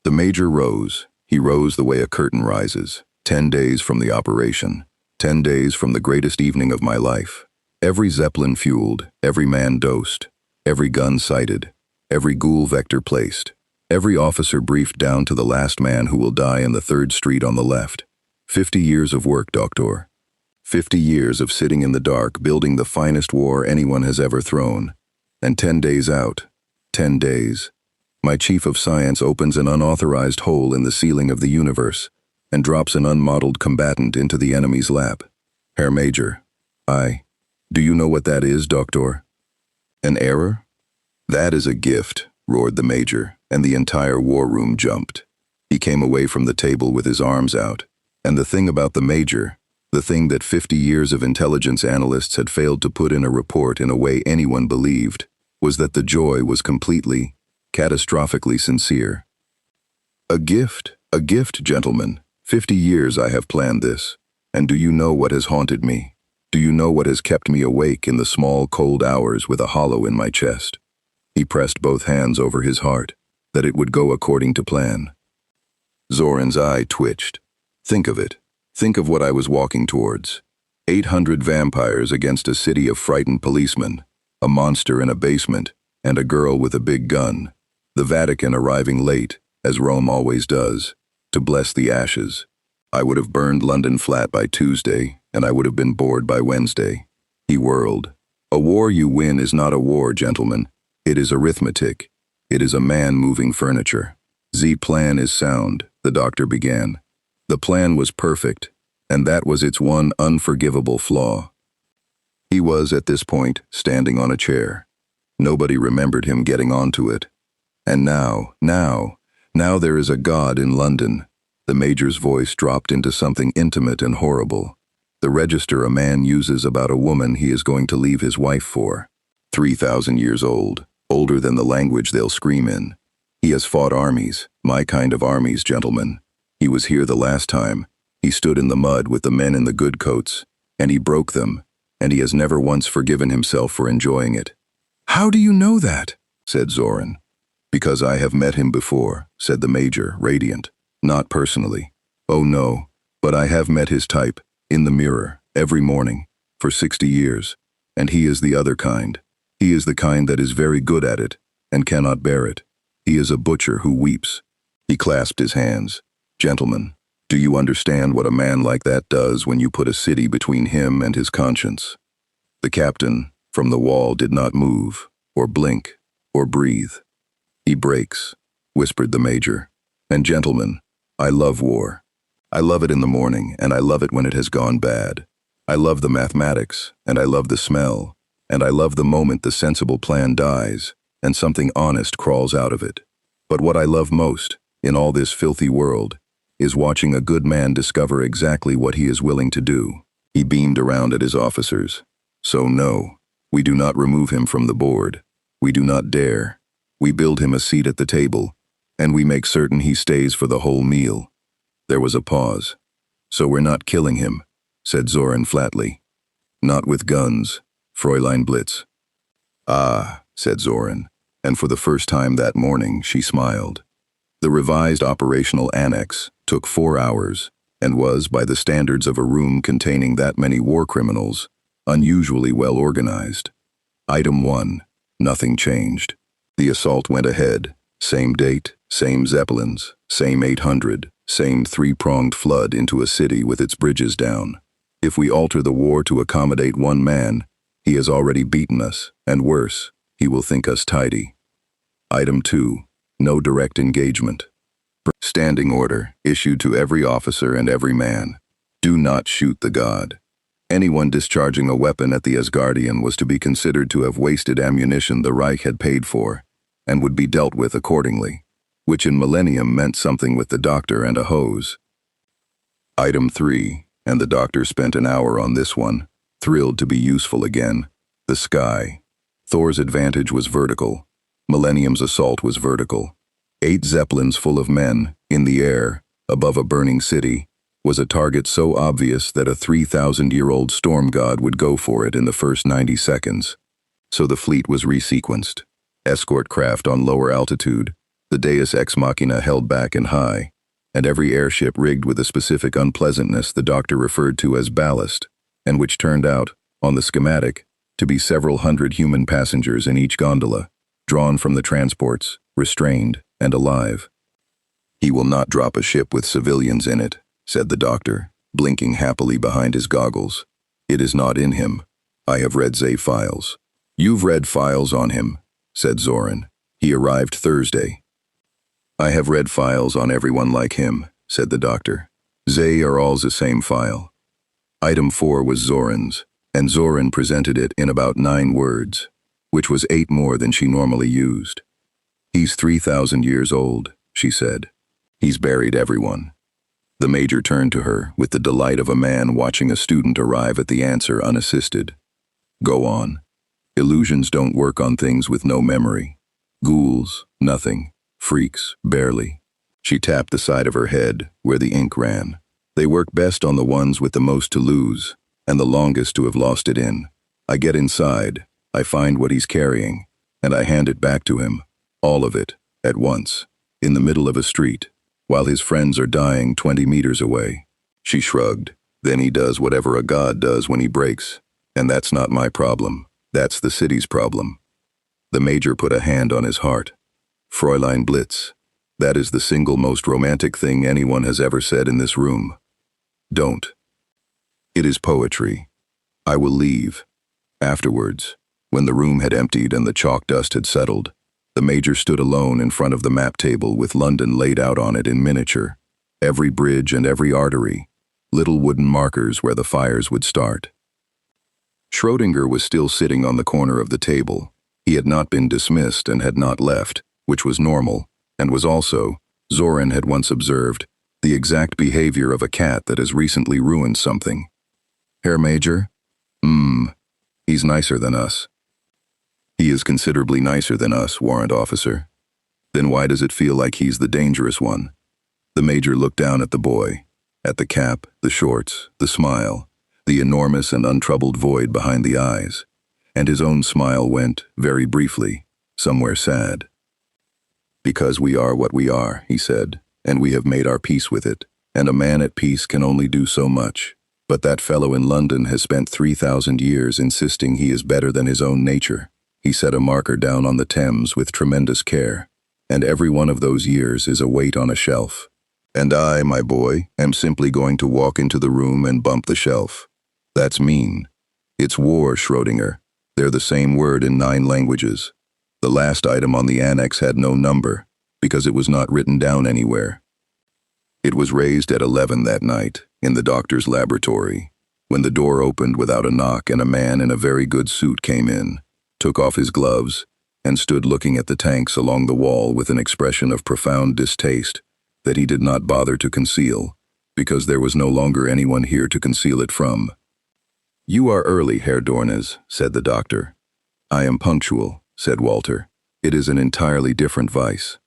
The major rose. He rose the way a curtain rises. 10 days from the operation. 10 days from the greatest evening of my life. Every Zeppelin fueled, every man dosed, every gun sighted, every ghoul vector placed, every officer briefed down to the last man who will die in the 3rd Street on the left. 50 years of work, Doctor. 50 years of sitting in the dark, building the finest war anyone has ever thrown. And 10 days out. 10 days. My chief of science opens an unauthorized hole in the ceiling of the universe and drops an unmodeled combatant into the enemy's lap. Herr Major, do you know what that is, Doctor? An error? That is a gift, roared the major, and the entire war room jumped. He came away from the table with his arms out, and the thing about the major, the thing that 50 years of intelligence analysts had failed to put in a report in a way anyone believed, was that the joy was completely, catastrophically sincere. A gift, gentlemen. 50 years I have planned this, and do you know what has haunted me? Do you know what has kept me awake in the small, cold hours with a hollow in my chest? He pressed both hands over his heart, that it would go according to plan. Zoran's eye twitched. Think of it. Think of what I was walking towards. 800 vampires against a city of frightened policemen, a monster in a basement, and a girl with a big gun. The Vatican arriving late, as Rome always does, to bless the ashes. I would have burned London flat by Tuesday, and I would have been bored by Wednesday. He whirled. A war you win is not a war, gentlemen. It is arithmetic. It is a man moving furniture. The plan is sound, the doctor began. The plan was perfect, and that was its one unforgivable flaw. He was, at this point, standing on a chair. Nobody remembered him getting onto it. And now there is a god in London, The major's voice dropped into something intimate and horrible. The register a man uses about a woman he is going to leave his wife for. 3,000 years old, older than the language they'll scream in. He has fought armies, my kind of armies, gentlemen. He was here the last time. He stood in the mud with the men in the good coats, and he broke them, and he has never once forgiven himself for enjoying it. "How do you know that?" said Zoran. "Because I have met him before," said the major, radiant. "Not personally. Oh no, but I have met his type, in the mirror, every morning, for 60 years, and he is the other kind. He is the kind that is very good at it, and cannot bear it. He is a butcher who weeps." He clasped his hands. "Gentlemen, do you understand what a man like that does when you put a city between him and his conscience?" The captain, from the wall, did not move, or blink, or breathe. "He breaks," whispered the major. "And gentlemen, I love war. I love it in the morning, and I love it when it has gone bad. I love the mathematics, and I love the smell, and I love the moment the sensible plan dies, and something honest crawls out of it. But what I love most, in all this filthy world, is watching a good man discover exactly what he is willing to do." He beamed around at his officers. "So no, we do not remove him from the board. We do not dare. We build him a seat at the table, and we make certain he stays for the whole meal." There was a pause. "So we're not killing him," said Zoran flatly. "Not with guns, Fräulein Blitz." "Ah," said Zoran, and for the first time that morning she smiled. The revised operational annex took 4 hours and was, by the standards of a room containing that many war criminals, unusually well organized. Item 1. Nothing changed. The assault went ahead. Same date, same Zeppelins, same 800, same three-pronged flood into a city with its bridges down. If we alter the war to accommodate one man, he has already beaten us, and worse, he will think us tidy. Item 2. No direct engagement. Standing order, issued to every officer and every man. Do not shoot the god. Anyone discharging a weapon at the Asgardian was to be considered to have wasted ammunition the Reich had paid for, and would be dealt with accordingly, which in Millennium meant something with the doctor and a hose. Item 3, and the doctor spent an hour on this one, thrilled to be useful again. The sky. Thor's advantage was vertical. Millennium's assault was vertical. 8 Zeppelins full of men, in the air, above a burning city, was a target so obvious that a 3,000-year-old storm god would go for it in the first 90 seconds. So the fleet was resequenced. Escort craft on lower altitude, the Deus Ex Machina held back and high, and every airship rigged with a specific unpleasantness the doctor referred to as ballast, and which turned out, on the schematic, to be several hundred human passengers in each gondola, drawn from the transports, restrained and alive. "He will not drop a ship with civilians in it," said the doctor, blinking happily behind his goggles. "It is not in him. I have read Zay files." "You've read files on him," said Zoran. "He arrived Thursday." "I have read files on everyone like him," said the doctor. "Zay are all the same file." Item 4 was Zoran's, and Zoran presented it in about 9 words, which was 8 more than she normally used. "He's 3,000 years old," she said. "He's buried everyone." The major turned to her with the delight of a man watching a student arrive at the answer unassisted. "Go on. Illusions don't work on things with no memory. Ghouls, nothing. Freaks, barely." She tapped the side of her head, where the ink ran. "They work best on the ones with the most to lose, and the longest to have lost it in. I get inside, I find what he's carrying, and I hand it back to him. All of it, at once, in the middle of a street, while his friends are dying 20 meters away." She shrugged. "Then he does whatever a god does when he breaks, and that's not my problem. That's the city's problem." The major put a hand on his heart. "Fräulein Blitz, that is the single most romantic thing anyone has ever said in this room. Don't. It is poetry. I will leave." Afterwards, when the room had emptied and the chalk dust had settled, the major stood alone in front of the map table with London laid out on it in miniature, every bridge and every artery, little wooden markers where the fires would start. Schrödinger was still sitting on the corner of the table. He had not been dismissed and had not left, which was normal, and was also, Zoran had once observed, The exact behavior of a cat that has recently ruined something. Herr Major? He's nicer than us. He is considerably nicer than us, warrant officer. Then why does it feel like he's the dangerous one? The Major looked down at the boy, at the cap, the shorts, the smile, the enormous and untroubled void behind the eyes, and his own smile went, very briefly, somewhere sad. Because we are what we are, he said, and we have made our peace with it, and a man at peace can only do so much. But that fellow in London has spent 3,000 years insisting he is better than his own nature. He set a marker down on the Thames with tremendous care, and every one of those years is a weight on a shelf. And I, my boy, am simply going to walk into the room and bump the shelf. That's mean. It's war, Schrödinger. They're the same word in 9 languages. The last item on the annex had no number, because it was not written down anywhere. It was raised at 11 that night, in the doctor's laboratory, when the door opened without a knock and a man in a very good suit came in, took off his gloves, and stood looking at the tanks along the wall with an expression of profound distaste that he did not bother to conceal, because there was no longer anyone here to conceal it from. "You are early, Herr Dornes," said the doctor. "I am punctual," said Walter. "It is an entirely different vice.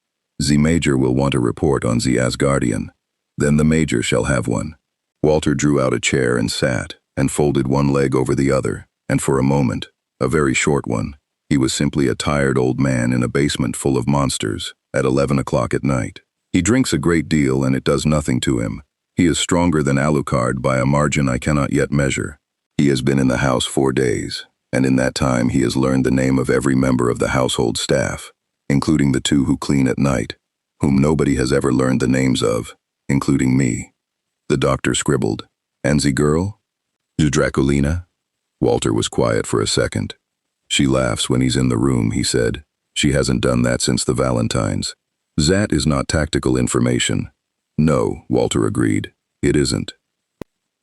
The Major will want a report on the Asgardian. Then the Major shall have one." Walter drew out a chair and sat, and folded one leg over the other, and for a moment, a very short one, he was simply a tired old man in a basement full of monsters, at 11 o'clock at night. He drinks a great deal and it does nothing to him. He is stronger than Alucard by a margin I cannot yet measure. He has been in the house 4 days, and in that time he has learned the name of every member of the household staff, including the 2 who clean at night, whom nobody has ever learned the names of, including me. The doctor scribbled. "And the girl? The Draculina?" Walter was quiet for a second. "She laughs when he's in the room," he said. "She hasn't done that since the Valentines." "That is not tactical information." "No," Walter agreed. "It isn't."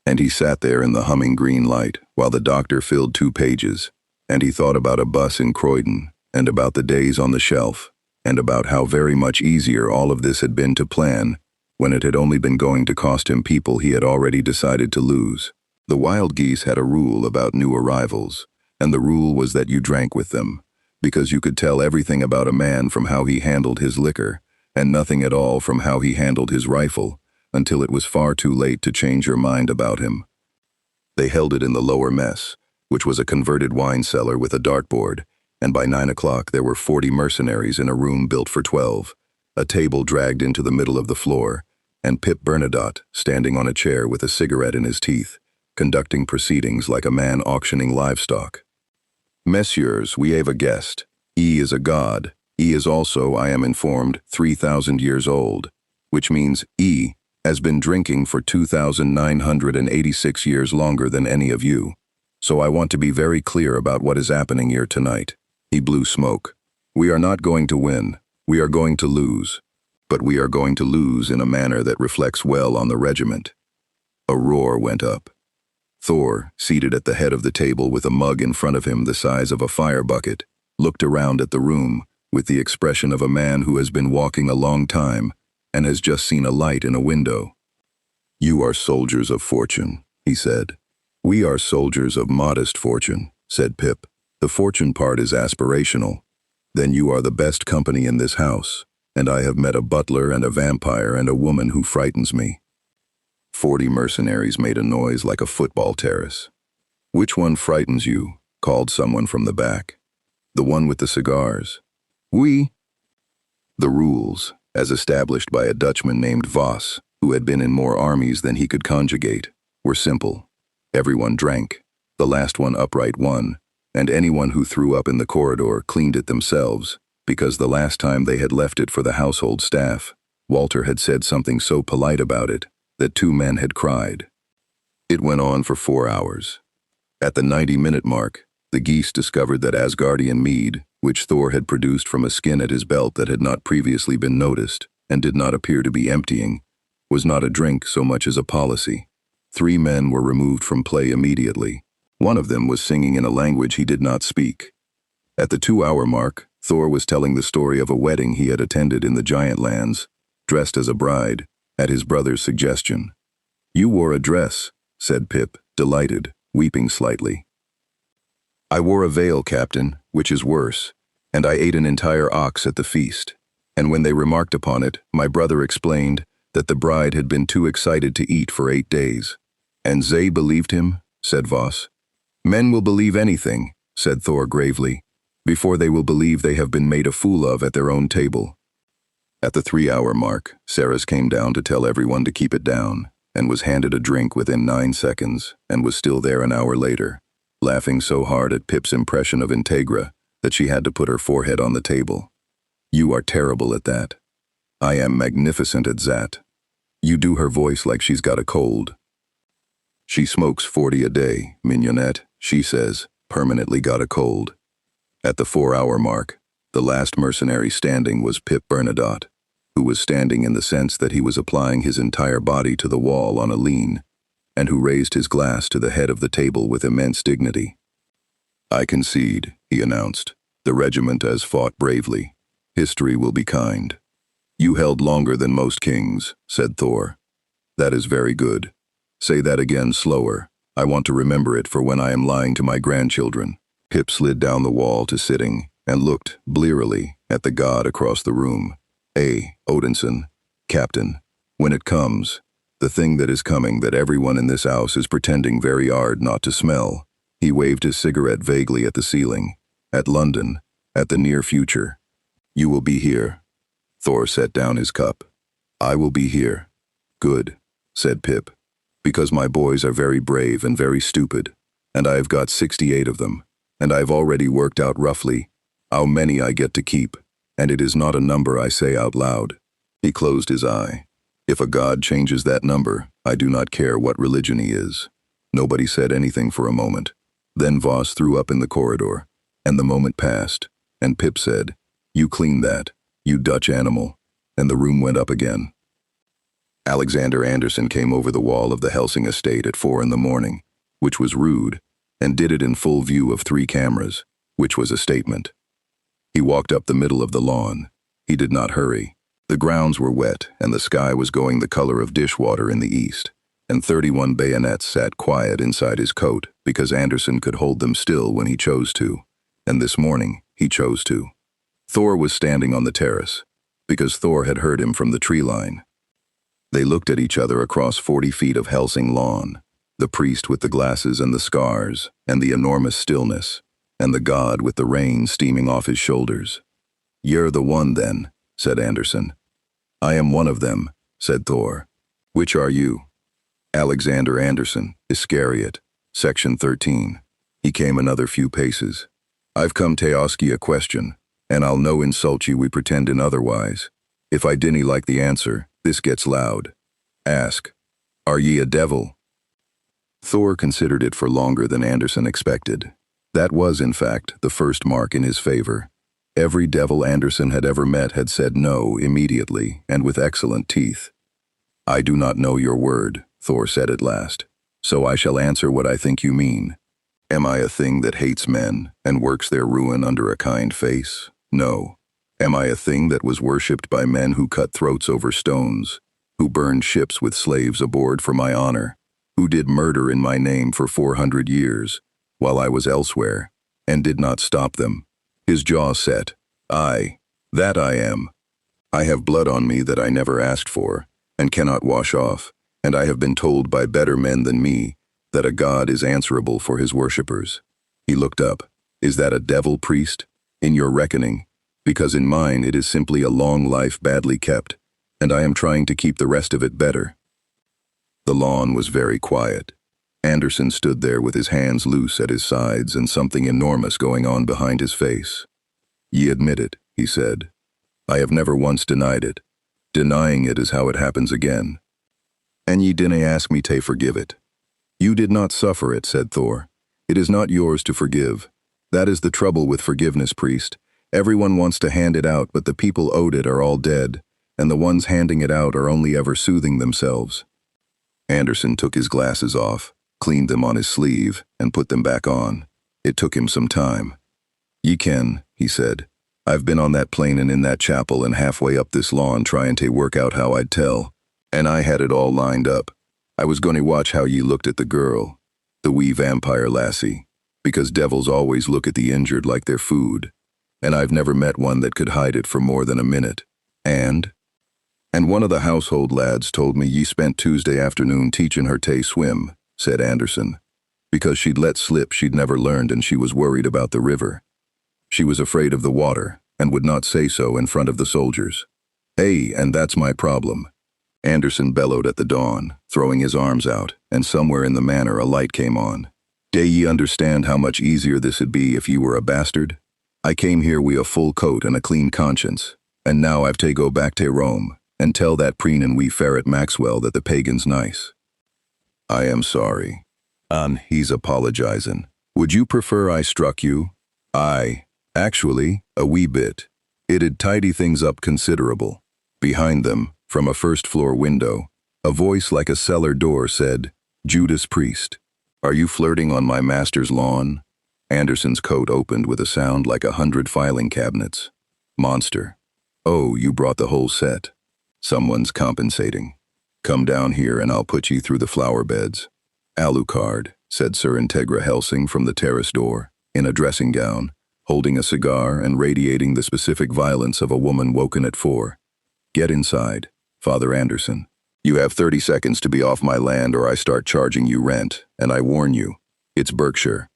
And he sat there in the humming green light while the doctor filled 2 pages, and he thought about a bus in Croydon, and about the days on the shelf, and about how very much easier all of this had been to plan when it had only been going to cost him people he had already decided to lose. The wild geese had a rule about new arrivals, and the rule was that you drank with them, because you could tell everything about a man from how he handled his liquor, and nothing at all from how he handled his rifle, until it was far too late to change your mind about him. They held it in the lower mess, which was a converted wine cellar with a dartboard, and by 9 o'clock there were 40 mercenaries in a room built for 12, a table dragged into the middle of the floor, and Pip Bernadotte standing on a chair with a cigarette in his teeth, conducting proceedings like a man auctioning livestock. "Messieurs, we have a guest. He is a god. He is also, I am informed, 3,000 years old, which means he has been drinking for 2,986 years longer than any of you. So I want to be very clear about what is happening here tonight." He blew smoke. "We are not going to win. We are going to lose. But we are going to lose in a manner that reflects well on the regiment." A roar went up. Thor, seated at the head of the table with a mug in front of him the size of a fire bucket, looked around at the room with the expression of a man who has been walking a long time and has just seen a light in a window. "You are soldiers of fortune," he said. "We are soldiers of modest fortune," said Pip. "The fortune part is aspirational. Then you are the best company in this house, and I have met a butler and a vampire and a woman who frightens me." 40 mercenaries made a noise like a football terrace. "Which one frightens you?" called someone from the back. "The one with the cigars." "Oui." The rules, as established by a Dutchman named Voss, who had been in more armies than he could conjugate, were simple. Everyone drank. The last one upright won, and anyone who threw up in the corridor cleaned it themselves, because the last time they had left it for the household staff, Walter had said something so polite about it that 2 men had cried. It went on for 4 hours. At the 90-minute mark, the geese discovered that Asgardian mead, which Thor had produced from a skin at his belt that had not previously been noticed and did not appear to be emptying, was not a drink so much as a policy. 3 men were removed from play immediately. One of them was singing in a language he did not speak. At the 2-hour mark, Thor was telling the story of a wedding he had attended in the Giant Lands, dressed as a bride, at his brother's suggestion. "You wore a dress," said Pip, delighted, weeping slightly. "I wore a veil, Captain, which is worse, and I ate an entire ox at the feast. And when they remarked upon it, my brother explained that the bride had been too excited to eat for 8 days. "And they believed him?" said Voss. "Men will believe anything," said Thor gravely, "before they will believe they have been made a fool of at their own table." At the 3-hour mark, Sarahs came down to tell everyone to keep it down, and was handed a drink within 9 seconds, and was still there an hour later, laughing so hard at Pip's impression of Integra that she had to put her forehead on the table. "You are terrible at that. I am magnificent at that. You do her voice like she's got a cold. She smokes 40 a day, mignonette, she says, permanently got a cold." At the 4-hour mark, the last mercenary standing was Pip Bernadotte, who was standing in the sense that he was applying his entire body to the wall on a lean, and who raised his glass to the head of the table with immense dignity. "I concede," he announced. "The regiment has fought bravely. History will be kind." "You held longer than most kings," said Thor. "That is very good. Say that again slower. I want to remember it for when I am lying to my grandchildren." Pip slid down the wall to sitting and looked blearily at the god across the room. Odinson, Captain, when it comes, the thing that is coming that everyone in this house is pretending very hard not to smell." He waved his cigarette vaguely at the ceiling. "At London, at the near future. You will be here." Thor set down his cup. "I will be here." "Good," said Pip, "because my boys are very brave and very stupid, and I have got 68 of them, and I have already worked out roughly how many I get to keep, and it is not a number I say out loud." He closed his eye. "If a god changes that number, I do not care what religion he is." Nobody said anything for a moment. Then Voss threw up in the corridor, and the moment passed, and Pip said, "You clean that, you Dutch animal," and the room went up again. Alexander Anderson came over the wall of the Hellsing estate at 4 in the morning, which was rude, and did it in full view of 3 cameras, which was a statement. He walked up the middle of the lawn. He did not hurry. The grounds were wet, and the sky was going the color of dishwater in the east, and 31 bayonets sat quiet inside his coat because Anderson could hold them still when he chose to, and this morning he chose to. Thor was standing on the terrace, because Thor had heard him from the tree line. They looked at each other across 40 feet of Hellsing lawn, the priest with the glasses and the scars, and the enormous stillness, and the god with the rain steaming off his shoulders. "You're the one, then," said Anderson. "I am one of them," said Thor. "Which are you?" "Alexander Anderson, Iscariot, Section 13. He came another few paces. "I've come to ask ye a question, and I'll no insult you we pretendin' otherwise. If I dinny like the answer, this gets loud. Ask, are ye a devil?" Thor considered it for longer than Anderson expected. That was, in fact, the first mark in his favor. Every devil Anderson had ever met had said no immediately and with excellent teeth. "I do not know your word," Thor said at last, "so I shall answer what I think you mean. Am I a thing that hates men and works their ruin under a kind face? No. Am I a thing that was worshipped by men who cut throats over stones, who burned ships with slaves aboard for my honor, who did murder in my name for 400 years, while I was elsewhere, and did not stop them?" His jaw set. "Aye, that I am. I have blood on me that I never asked for, and cannot wash off, and I have been told by better men than me that a god is answerable for his worshippers." He looked up. "Is that a devil, priest? In your reckoning? Because in mine it is simply a long life badly kept, and I am trying to keep the rest of it better." The lawn was very quiet. Anderson stood there with his hands loose at his sides and something enormous going on behind his face. "Ye admit it," he said. "I have never once denied it. Denying it is how it happens again. And ye dinna ask me to forgive it." "You did not suffer it," said Thor. "It is not yours to forgive. That is the trouble with forgiveness, priest. Everyone wants to hand it out, but the people owed it are all dead, and the ones handing it out are only ever soothing themselves." Anderson took his glasses off, cleaned them on his sleeve, and put them back on. It took him some time. "Ye ken," he said, "I've been on that plane and in that chapel and halfway up this lawn trying to work out how I'd tell. And I had it all lined up. I was going to watch how ye looked at the girl, the wee vampire lassie, because devils always look at the injured like they're food, and I've never met one that could hide it for more than a minute. And one of the household lads told me ye spent Tuesday afternoon teaching her to swim, said Anderson, because she'd let slip she'd never learned and she was worried about the river. She was afraid of the water and would not say so in front of the soldiers. Hey, and that's my problem. Anderson bellowed at the dawn, throwing his arms out, and somewhere in the manor a light came on. Do ye understand how much easier this'd be if ye were a bastard? I came here wi' a full coat and a clean conscience, and now I've to go back to Rome and tell that preenin' wee ferret Maxwell that the pagan's nice. I am sorry. He's apologizin'. Would you prefer I struck you? Actually, a wee bit. It'd tidy things up considerable. Behind them, from a first-floor window, a voice like a cellar door said, Judas Priest, are you flirting on my master's lawn? Anderson's coat opened with a sound like 100 filing cabinets. Monster. Oh, you brought the whole set. Someone's compensating. Come down here and I'll put you through the flower beds. Alucard, said Sir Integra Hellsing from the terrace door, in a dressing gown, holding a cigar and radiating the specific violence of a woman woken at 4. Get inside, Father Anderson. You have 30 seconds to be off my land or I start charging you rent, and I warn you, it's Berkshire.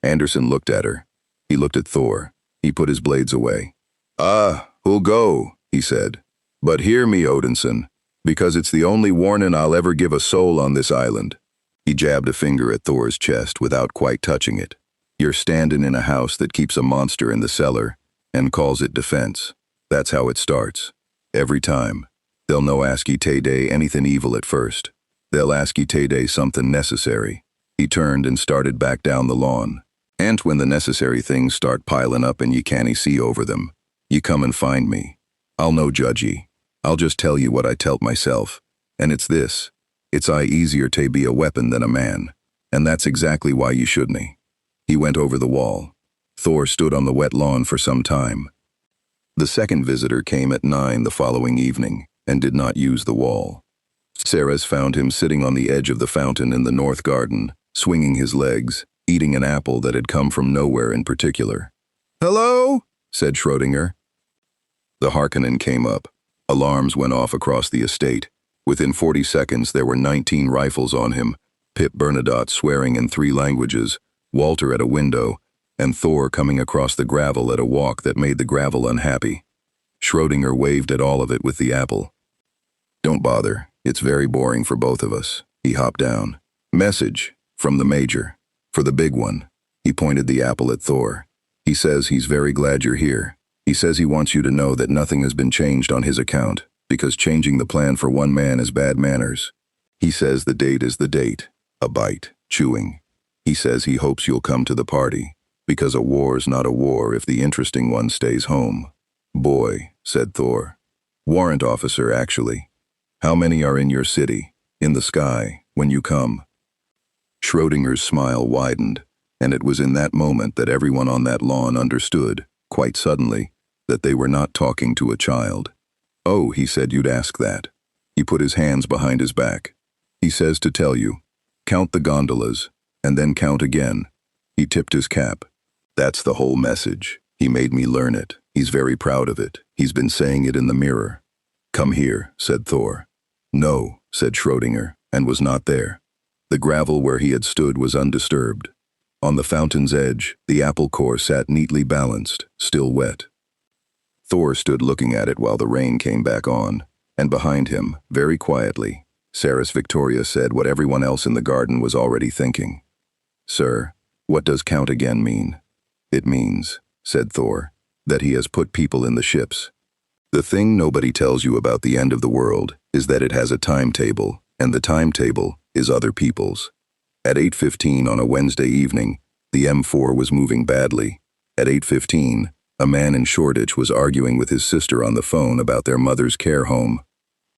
Anderson looked at her. He looked at Thor. He put his blades away. Who'll go, he said. But hear me, Odinson, because it's the only warning I'll ever give a soul on this island. He jabbed a finger at Thor's chest without quite touching it. You're standing in a house that keeps a monster in the cellar and calls it defense. That's how it starts. Every time. They'll no ask ye Tay anything evil at first. They'll ask ye Tay something necessary. He turned and started back down the lawn. And when the necessary things start piling up and ye can't see over them, ye come and find me. I'll no judge ye. I'll just tell you what I telt myself. And it's this. It's easier to be a weapon than a man. And that's exactly why you shouldn't. He went over the wall. Thor stood on the wet lawn for some time. The second visitor came at 9 the following evening and did not use the wall. Ceres found him sitting on the edge of the fountain in the north garden, swinging his legs, eating an apple that had come from nowhere in particular. Hello? Said Schrödinger. The Harkonnen came up. Alarms went off across the estate. Within 40 seconds there were 19 rifles on him, Pip Bernadotte swearing in 3 languages, Walter at a window, and Thor coming across the gravel at a walk that made the gravel unhappy. Schrödinger waved at all of it with the apple. Don't bother, it's very boring for both of us. He hopped down. Message, from the Major. For the big one. He pointed the apple at Thor. He says he's very glad you're here. He says he wants you to know that nothing has been changed on his account, because changing the plan for one man is bad manners. He says the date is the date. A bite, chewing. He says he hopes you'll come to the party, because a war's not a war if the interesting one stays home. Boy, said Thor. Warrant officer, actually. How many are in your city, in the sky, when you come? Schrödinger's smile widened, and it was in that moment that everyone on that lawn understood, quite suddenly, that they were not talking to a child. Oh, he said you'd ask that. He put his hands behind his back. He says to tell you, count the gondolas, and then count again. He tipped his cap. That's the whole message. He made me learn it. He's very proud of it. He's been saying it in the mirror. Come here, said Thor. No, said Schrödinger, and was not there. The gravel where he had stood was undisturbed. On the fountain's edge, the apple core sat neatly balanced, still wet. Thor stood looking at it while the rain came back on, and behind him, very quietly, Ceres Victoria said what everyone else in the garden was already thinking. Sir, what does count again mean? It means, said Thor, that he has put people in the ships. The thing nobody tells you about the end of the world is that it has a timetable, and the timetable is other people's. At 8:15 on a Wednesday evening, the M4 was moving badly. At 8:15, a man in Shoreditch was arguing with his sister on the phone about their mother's care home.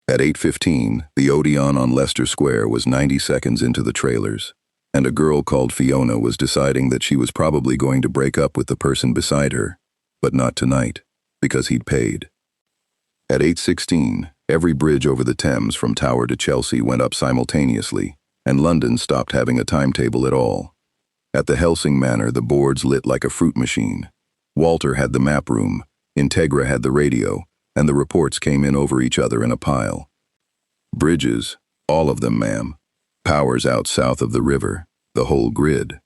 At 8:15, the Odeon on Leicester Square was 90 seconds into the trailers, and a girl called Fiona was deciding that she was probably going to break up with the person beside her, but not tonight, because he'd paid. At 8:16, Every bridge over the Thames from Tower to Chelsea went up simultaneously, and London stopped having a timetable at all. At the Hellsing Manor, the boards lit like a fruit machine. Walter had the map room, Integra had the radio, and the reports came in over each other in a pile. Bridges, all of them, ma'am. Powers out south of the river, the whole grid.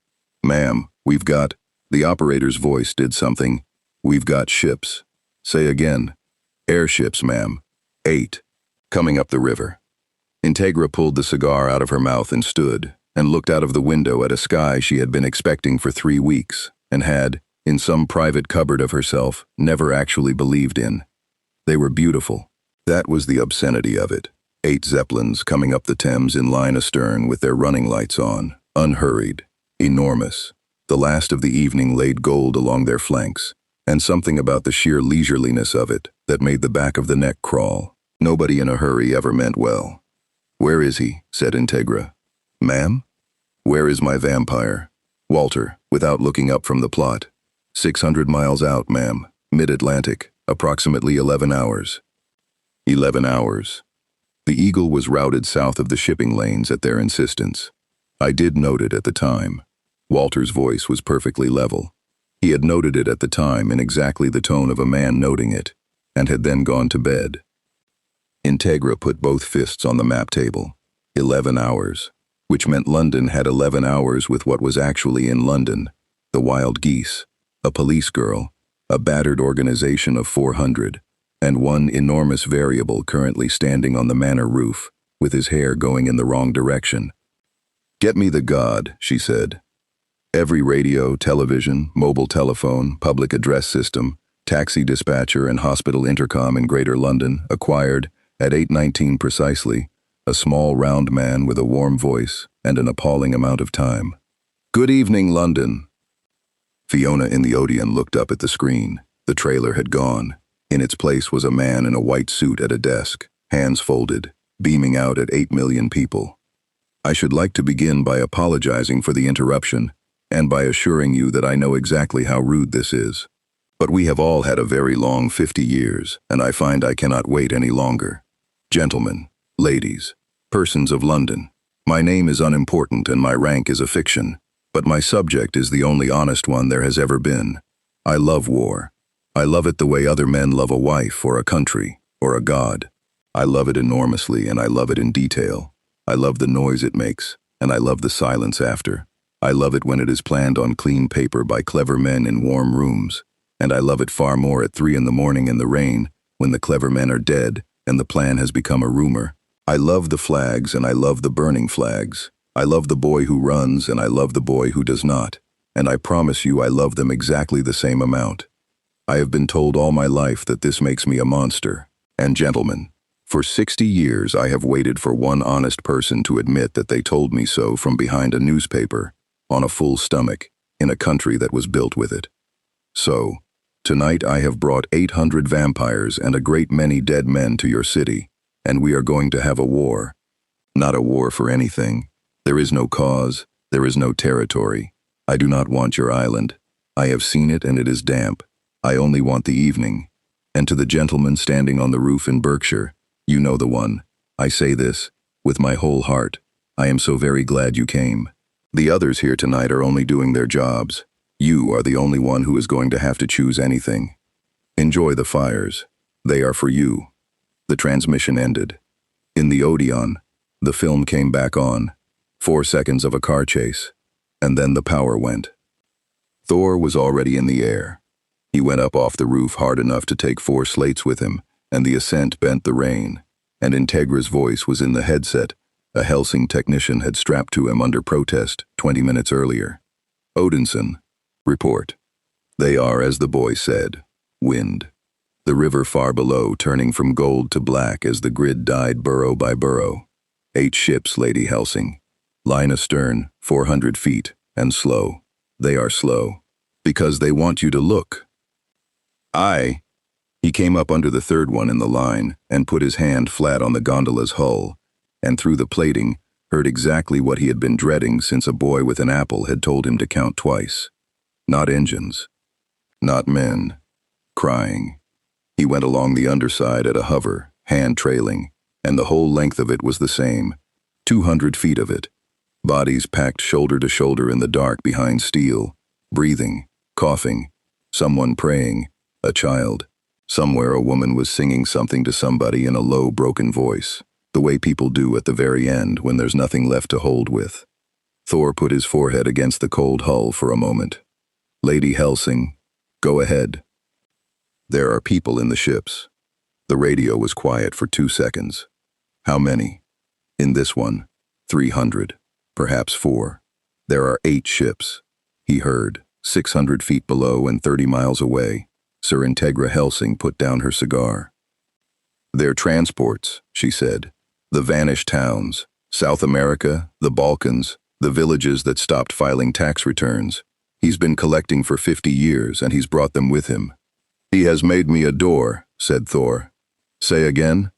Ma'am, we've got, the operator's voice did something. We've got ships. Say again. Airships, ma'am. 8. Coming up the river. Integra pulled the cigar out of her mouth and stood, and looked out of the window at a sky she had been expecting for 3 weeks, and had, in some private cupboard of herself, never actually believed in. They were beautiful. That was the obscenity of it. 8 Zeppelins coming up the Thames in line astern with their running lights on, unhurried, enormous. The last of the evening laid gold along their flanks, and something about the sheer leisureliness of it that made the back of the neck crawl. Nobody in a hurry ever meant well. "Where is he?" said Integra. "Ma'am? Where is my vampire?" Walter, without looking up from the plot. 600 miles out, ma'am. Mid-Atlantic, approximately 11 hours. 11 hours. The Eagle was routed south of the shipping lanes at their insistence. I did note it at the time. Walter's voice was perfectly level. He had noted it at the time in exactly the tone of a man noting it, and had then gone to bed. Integra put both fists on the map table. 11 hours, which meant London had 11 hours with what was actually in London: the wild geese, a police girl, a battered organization of 400, and one enormous variable currently standing on the manor roof, with his hair going in the wrong direction. "Get me the god," she said. Every radio, television, mobile telephone, public address system, taxi dispatcher, and hospital intercom in Greater London acquired, at 8:19 precisely, a small round man with a warm voice and an appalling amount of time. "Good evening, London." Fiona in the Odeon looked up at the screen. The trailer had gone. In its place was a man in a white suit at a desk, hands folded, beaming out at 8 million people. "I should like to begin by apologizing for the interruption, and by assuring you that I know exactly how rude this is. But we have all had a very long 50 years, and I find I cannot wait any longer. Gentlemen, ladies, persons of London, my name is unimportant and my rank is a fiction, but my subject is the only honest one there has ever been. I love war. I love it the way other men love a wife or a country or a god. I love it enormously, and I love it in detail. I love the noise it makes, and I love the silence after. I love it when it is planned on clean paper by clever men in warm rooms, and I love it far more at 3 in the morning in the rain, when the clever men are dead and the plan has become a rumor. I love the flags, and I love the burning flags. I love the boy who runs, and I love the boy who does not, and I promise you I love them exactly the same amount. I have been told all my life that this makes me a monster, and gentlemen, for 60 years I have waited for one honest person to admit that they told me so from behind a newspaper, on a full stomach, in a country that was built with it. So, tonight I have brought 800 vampires and a great many dead men to your city, and we are going to have a war. Not a war for anything. There is no cause, there is no territory. I do not want your island. I have seen it and it is damp. I only want the evening. And to the gentleman standing on the roof in Berkshire, you know the one, I say this, with my whole heart. I am so very glad you came. The others here tonight are only doing their jobs. You are the only one who is going to have to choose anything. Enjoy the fires. They are for you." The transmission ended. In the Odeon, the film came back on. 4 seconds of a car chase, and then the power went. Thor was already in the air. He went up off the roof hard enough to take 4 slates with him, and the ascent bent the rain, and Integra's voice was in the headset a Hellsing technician had strapped to him under protest 20 minutes earlier. "Odinson, report. They are, as the boy said, wind. The river far below turning from gold to black as the grid died burrow by burrow. 8 ships, Lady Hellsing. Line astern, 400 feet, and slow. They are slow, because they want you to look." He came up under the 3rd one in the line and put his hand flat on the gondola's hull, and through the plating heard exactly what he had been dreading since a boy with an apple had told him to count twice. Not engines. Not men. Crying. He went along the underside at a hover, hand trailing, and the whole length of it was the same, 200 feet of it. Bodies packed shoulder to shoulder in the dark behind steel, breathing, coughing, someone praying, a child. Somewhere a woman was singing something to somebody in a low, broken voice, the way people do at the very end when there's nothing left to hold with. Thor put his forehead against the cold hull for a moment. Lady Hellsing, go ahead. There are people in the ships. The radio was quiet for 2 seconds. How many? In this one, 300, perhaps 4. There are 8 ships. He heard, 600 feet below and 30 miles away. Sir Integra Hellsing put down her cigar. They're transports, she said. The vanished towns, South America, the Balkans, the villages that stopped filing tax returns. He's been collecting for 50 years and he's brought them with him. He has made me a door, said Thor. Say again?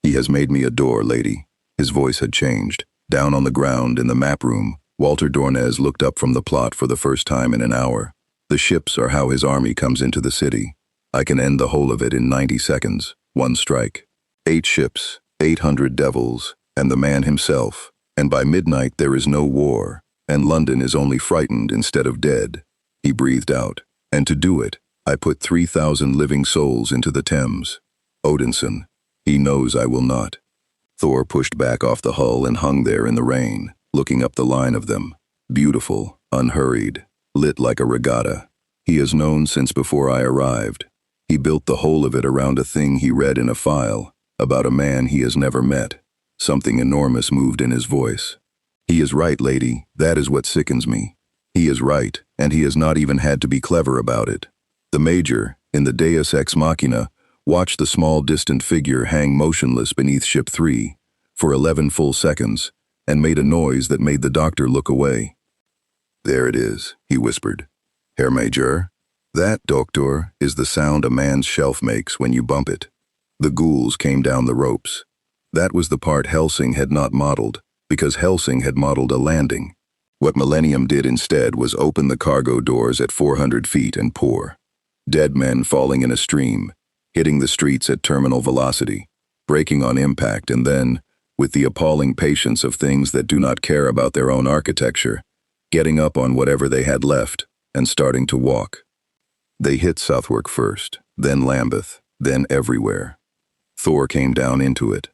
He has made me a door, lady. His voice had changed. Down on the ground in the map room, Walter Dornez looked up from the plot for the first time in an hour. The ships are how his army comes into the city. I can end the whole of it in 90 seconds, 1 strike. 8 ships, 800 devils, and the man himself. And by midnight there is no war, and London is only frightened instead of dead. He breathed out. And to do it, I put 3,000 living souls into the Thames. Odinson, he knows I will not. Thor pushed back off the hull and hung there in the rain, looking up the line of them. Beautiful, unhurried, lit like a regatta. He has known since before I arrived. He built the whole of it around a thing he read in a file, about a man he has never met. Something enormous moved in his voice. He is right, lady, that is what sickens me. He is right, and he has not even had to be clever about it. The Major, in the Deus Ex Machina, watched the small distant figure hang motionless beneath Ship 3 for 11 full seconds, and made a noise that made the doctor look away. There it is, he whispered. Herr Major, that, Doctor, is the sound a man's shelf makes when you bump it. The ghouls came down the ropes. That was the part Hellsing had not modeled, because Hellsing had modeled a landing. What Millennium did instead was open the cargo doors at 400 feet and pour. Dead men falling in a stream, hitting the streets at terminal velocity, breaking on impact, and then, with the appalling patience of things that do not care about their own architecture, getting up on whatever they had left and starting to walk. They hit Southwark first, then Lambeth, then everywhere. Thor came down into it.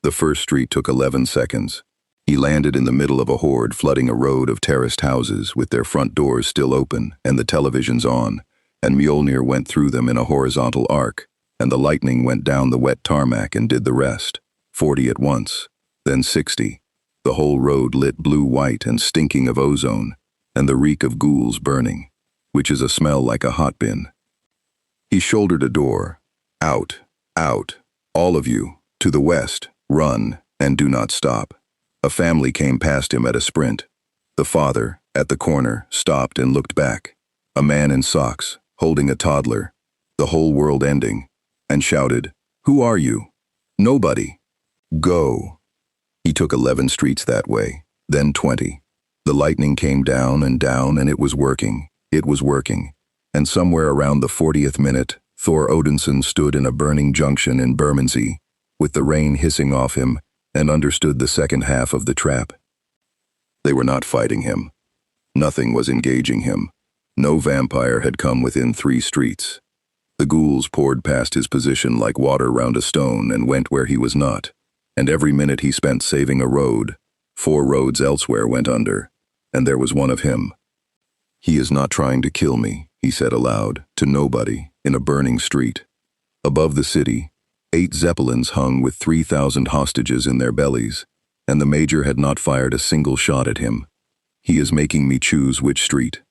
The first street took 11 seconds. He landed in the middle of a horde flooding a road of terraced houses with their front doors still open and the televisions on, and Mjolnir went through them in a horizontal arc, and the lightning went down the wet tarmac and did the rest. 40 at once, then 60. The whole road lit blue-white and stinking of ozone, and the reek of ghouls burning, which is a smell like a hot bin. He shouldered a door. Out, out, all of you, to the west, run, and do not stop. A family came past him at a sprint. The father, at the corner, stopped and looked back. A man in socks, holding a toddler, the whole world ending, and shouted, "Who are you?" "Nobody." "Go." He took 11 streets that way, then 20. The lightning came down, and it was working. It was working. And somewhere around the 40th minute, Thor Odinson stood in a burning junction in Bermondsey, with the rain hissing off him, and understood the second half of the trap. They were not fighting him. Nothing was engaging him. No vampire had come within 3 streets. The ghouls poured past his position like water round a stone and went where he was not, and every minute he spent saving a road, 4 roads elsewhere went under, and there was one of him. He is not trying to kill me, he said aloud, to nobody, in a burning street. Above the city, 8 Zeppelins hung with 3,000 hostages in their bellies, and the Major had not fired a single shot at him. He is making me choose which street.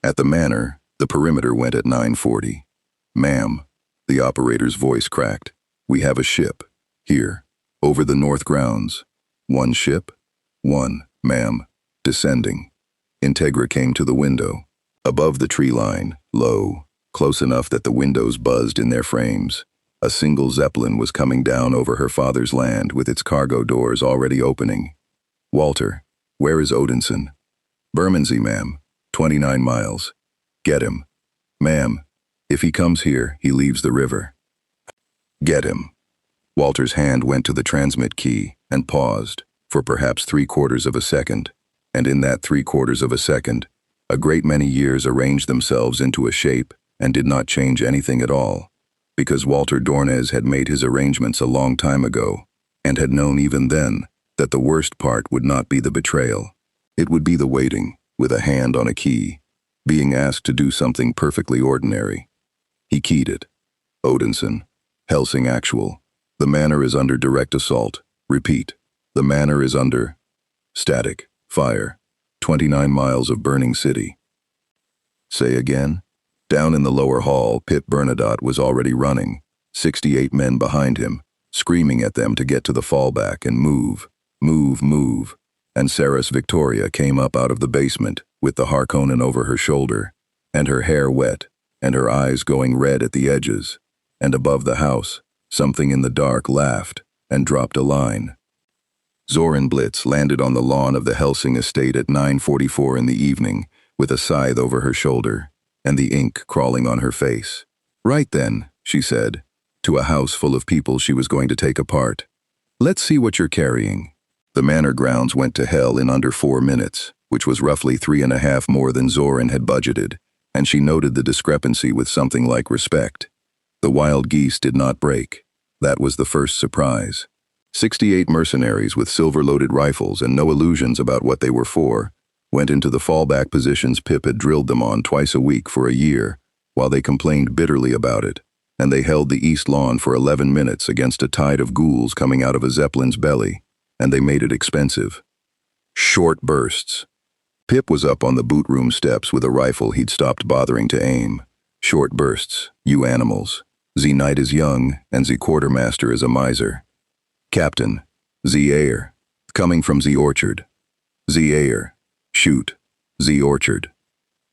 At the manor, the perimeter went at 9:40. "Ma'am," the operator's voice cracked, "we have a ship, here, over the north grounds." "One ship?" "One, ma'am, descending." Integra came to the window. Above the tree line, low, close enough that the windows buzzed in their frames, a single Zeppelin was coming down over her father's land with its cargo doors already opening. "Walter, where is Odinson?" "Bermondsey, ma'am, 29 miles. Get him." "Ma'am, if he comes here, he leaves the river." "Get him." Walter's hand went to the transmit key and paused for perhaps 3/4 of a second, and in that 3/4 of a second, a great many years arranged themselves into a shape and did not change anything at all, because Walter Dornez had made his arrangements a long time ago, and had known even then that the worst part would not be the betrayal. It would be the waiting, with a hand on a key, being asked to do something perfectly ordinary. He keyed it. Odinson, Hellsing Actual. The manor is under direct assault. Repeat. The manor is under static fire. 29 miles of burning city. Say again? Down in the lower hall, Pip Bernadotte was already running, 68 men behind him, screaming at them to get to the fallback and move, move, move. And Saris Victoria came up out of the basement with the Harkonnen over her shoulder, and her hair wet, and her eyes going red at the edges. And above the house, something in the dark laughed and dropped a line. Zoran Blitz landed on the lawn of the Hellsing estate at 9:44 in the evening, with a scythe over her shoulder, and the ink crawling on her face. Right then, she said, to a house full of people she was going to take apart. Let's see what you're carrying. The manor grounds went to hell in under 4 minutes, which was roughly 3.5 more than Zoran had budgeted, and she noted the discrepancy with something like respect. The wild geese did not break. That was the first surprise. 68 mercenaries with silver-loaded rifles and no illusions about what they were for went into the fallback positions Pip had drilled them on twice a week for a year, while they complained bitterly about it, and they held the east lawn for 11 minutes against a tide of ghouls coming out of a Zeppelin's belly, and they made it expensive. Short bursts. Pip was up on the boot room steps with a rifle he'd stopped bothering to aim. Short bursts, you animals. Ze knight is young, and ze quartermaster is a miser. Captain, ze heir. Coming from ze orchard. Ze heir. Shoot. Ze orchard.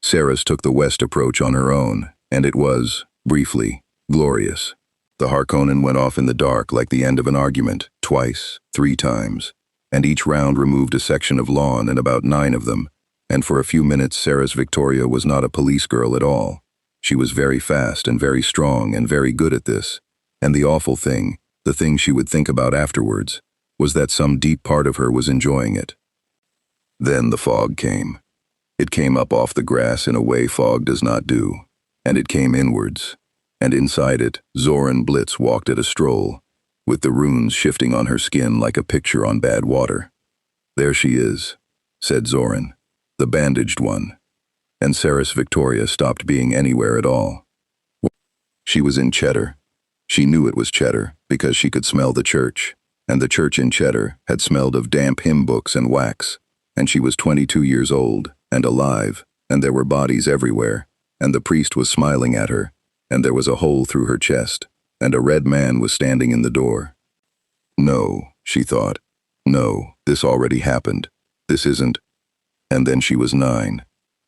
Saris took the west approach on her own, and it was, briefly, glorious. The Harkonnen went off in the dark like the end of an argument, twice, 3 times, and each round removed a section of lawn and about 9 of them, and for a few minutes Saris Victoria was not a police girl at all. She was very fast and very strong and very good at this, and the awful thing, the thing she would think about afterwards, was that some deep part of her was enjoying it. Then the fog came. It came up off the grass in a way fog does not do, and it came inwards, and inside it Zoran Blitz walked at a stroll, with the runes shifting on her skin like a picture on bad water. There she is, said Zoran, the bandaged one, and Saris Victoria stopped being anywhere at all. She was in Cheddar. She knew it was Cheddar because she could smell the church, and the church in Cheddar had smelled of damp hymn books and wax, and she was 22 years old and alive, and there were bodies everywhere, and the priest was smiling at her, and there was a hole through her chest, and a red man was standing in the door. No, she thought. No, this already happened. This isn't. And then she was 9.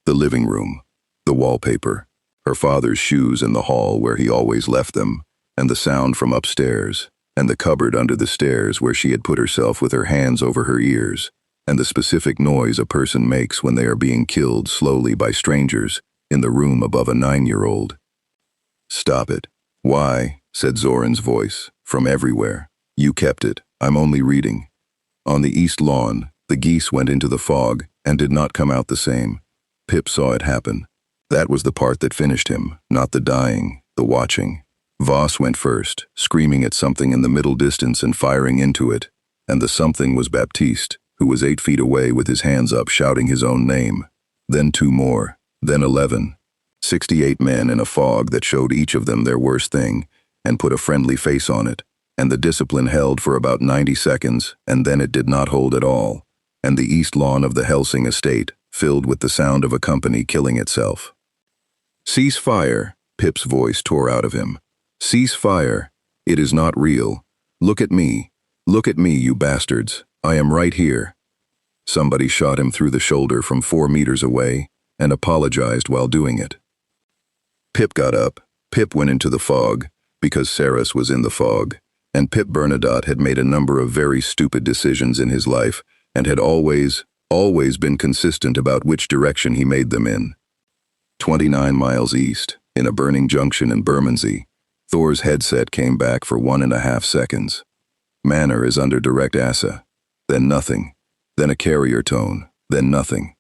The living room, the wallpaper, her father's shoes in the hall where he always left them, and the sound from upstairs, and the cupboard under the stairs where she had put herself with her hands over her ears, and the specific noise a person makes when they are being killed slowly by strangers in the room above a 9-year-old. Stop it. Why, said Zoran's voice, from everywhere. You kept it. I'm only reading. On the east lawn, the geese went into the fog and did not come out the same. Pip saw it happen. That was the part that finished him, not the dying, the watching. Voss went first, screaming at something in the middle distance and firing into it, and the something was Baptiste, who was 8 feet away with his hands up shouting his own name. Then 2 more, then 11. 68 men in a fog that showed each of them their worst thing, and put a friendly face on it, and the discipline held for about 90 seconds, and then it did not hold at all, and the east lawn of the Hellsing estate filled with the sound of a company killing itself. Cease fire, Pip's voice tore out of him. Cease fire. It is not real. Look at me. Look at me, you bastards. I am right here. Somebody shot him through the shoulder from 4 meters away and apologized while doing it. Pip got up. Pip went into the fog, because Saris was in the fog, and Pip Bernadotte had made a number of very stupid decisions in his life and had always been consistent about which direction he made them in. 29 miles east, in a burning junction in Bermondsey, Thor's headset came back for 1.5 seconds. Manner is under direct assa. Then nothing. Then a carrier tone. Then nothing.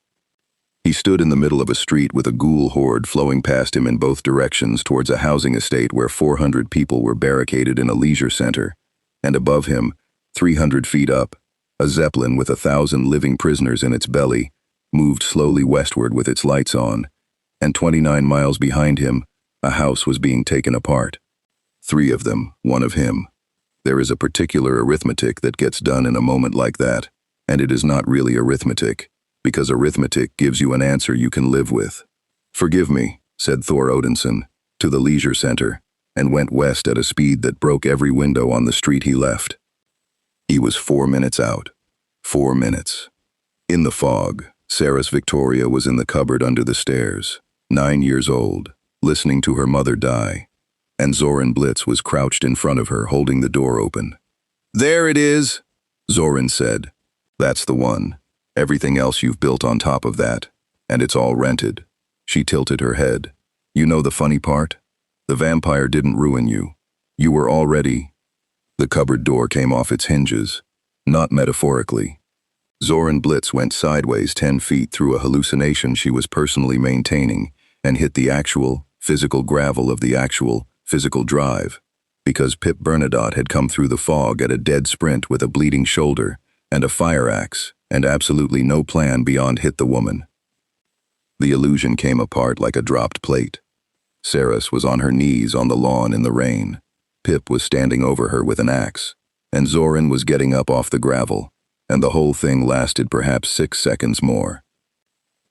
He stood in the middle of a street with a ghoul horde flowing past him in both directions towards a housing estate where 400 people were barricaded in a leisure center, and above him, 300 feet up, a zeppelin with 1,000 living prisoners in its belly moved slowly westward with its lights on, and 29 miles behind him, a house was being taken apart. 3 of them, 1 of him. There is a particular arithmetic that gets done in a moment like that, and it is not really arithmetic, because arithmetic gives you an answer you can live with. "Forgive me," said Thor Odinson, to the leisure center, and went west at a speed that broke every window on the street he left. He was 4 minutes out. 4 minutes. In the fog, Sarah's Victoria was in the cupboard under the stairs, 9 years old, listening to her mother die, and Zoran Blitz was crouched in front of her, holding the door open. "There it is," Zoran said. "That's the one. Everything else you've built on top of that, and it's all rented." She tilted her head. "You know the funny part? The vampire didn't ruin you. You were already—" The cupboard door came off its hinges, not metaphorically. Zoran Blitz went sideways 10 feet through a hallucination she was personally maintaining and hit the actual, physical gravel of the actual, physical drive, because Pip Bernadotte had come through the fog at a dead sprint with a bleeding shoulder and a fire axe, and absolutely no plan beyond hit the woman. The illusion came apart like a dropped plate. Saris was on her knees on the lawn in the rain. Pip was standing over her with an axe, and Zoran was getting up off the gravel, and the whole thing lasted perhaps 6 seconds more.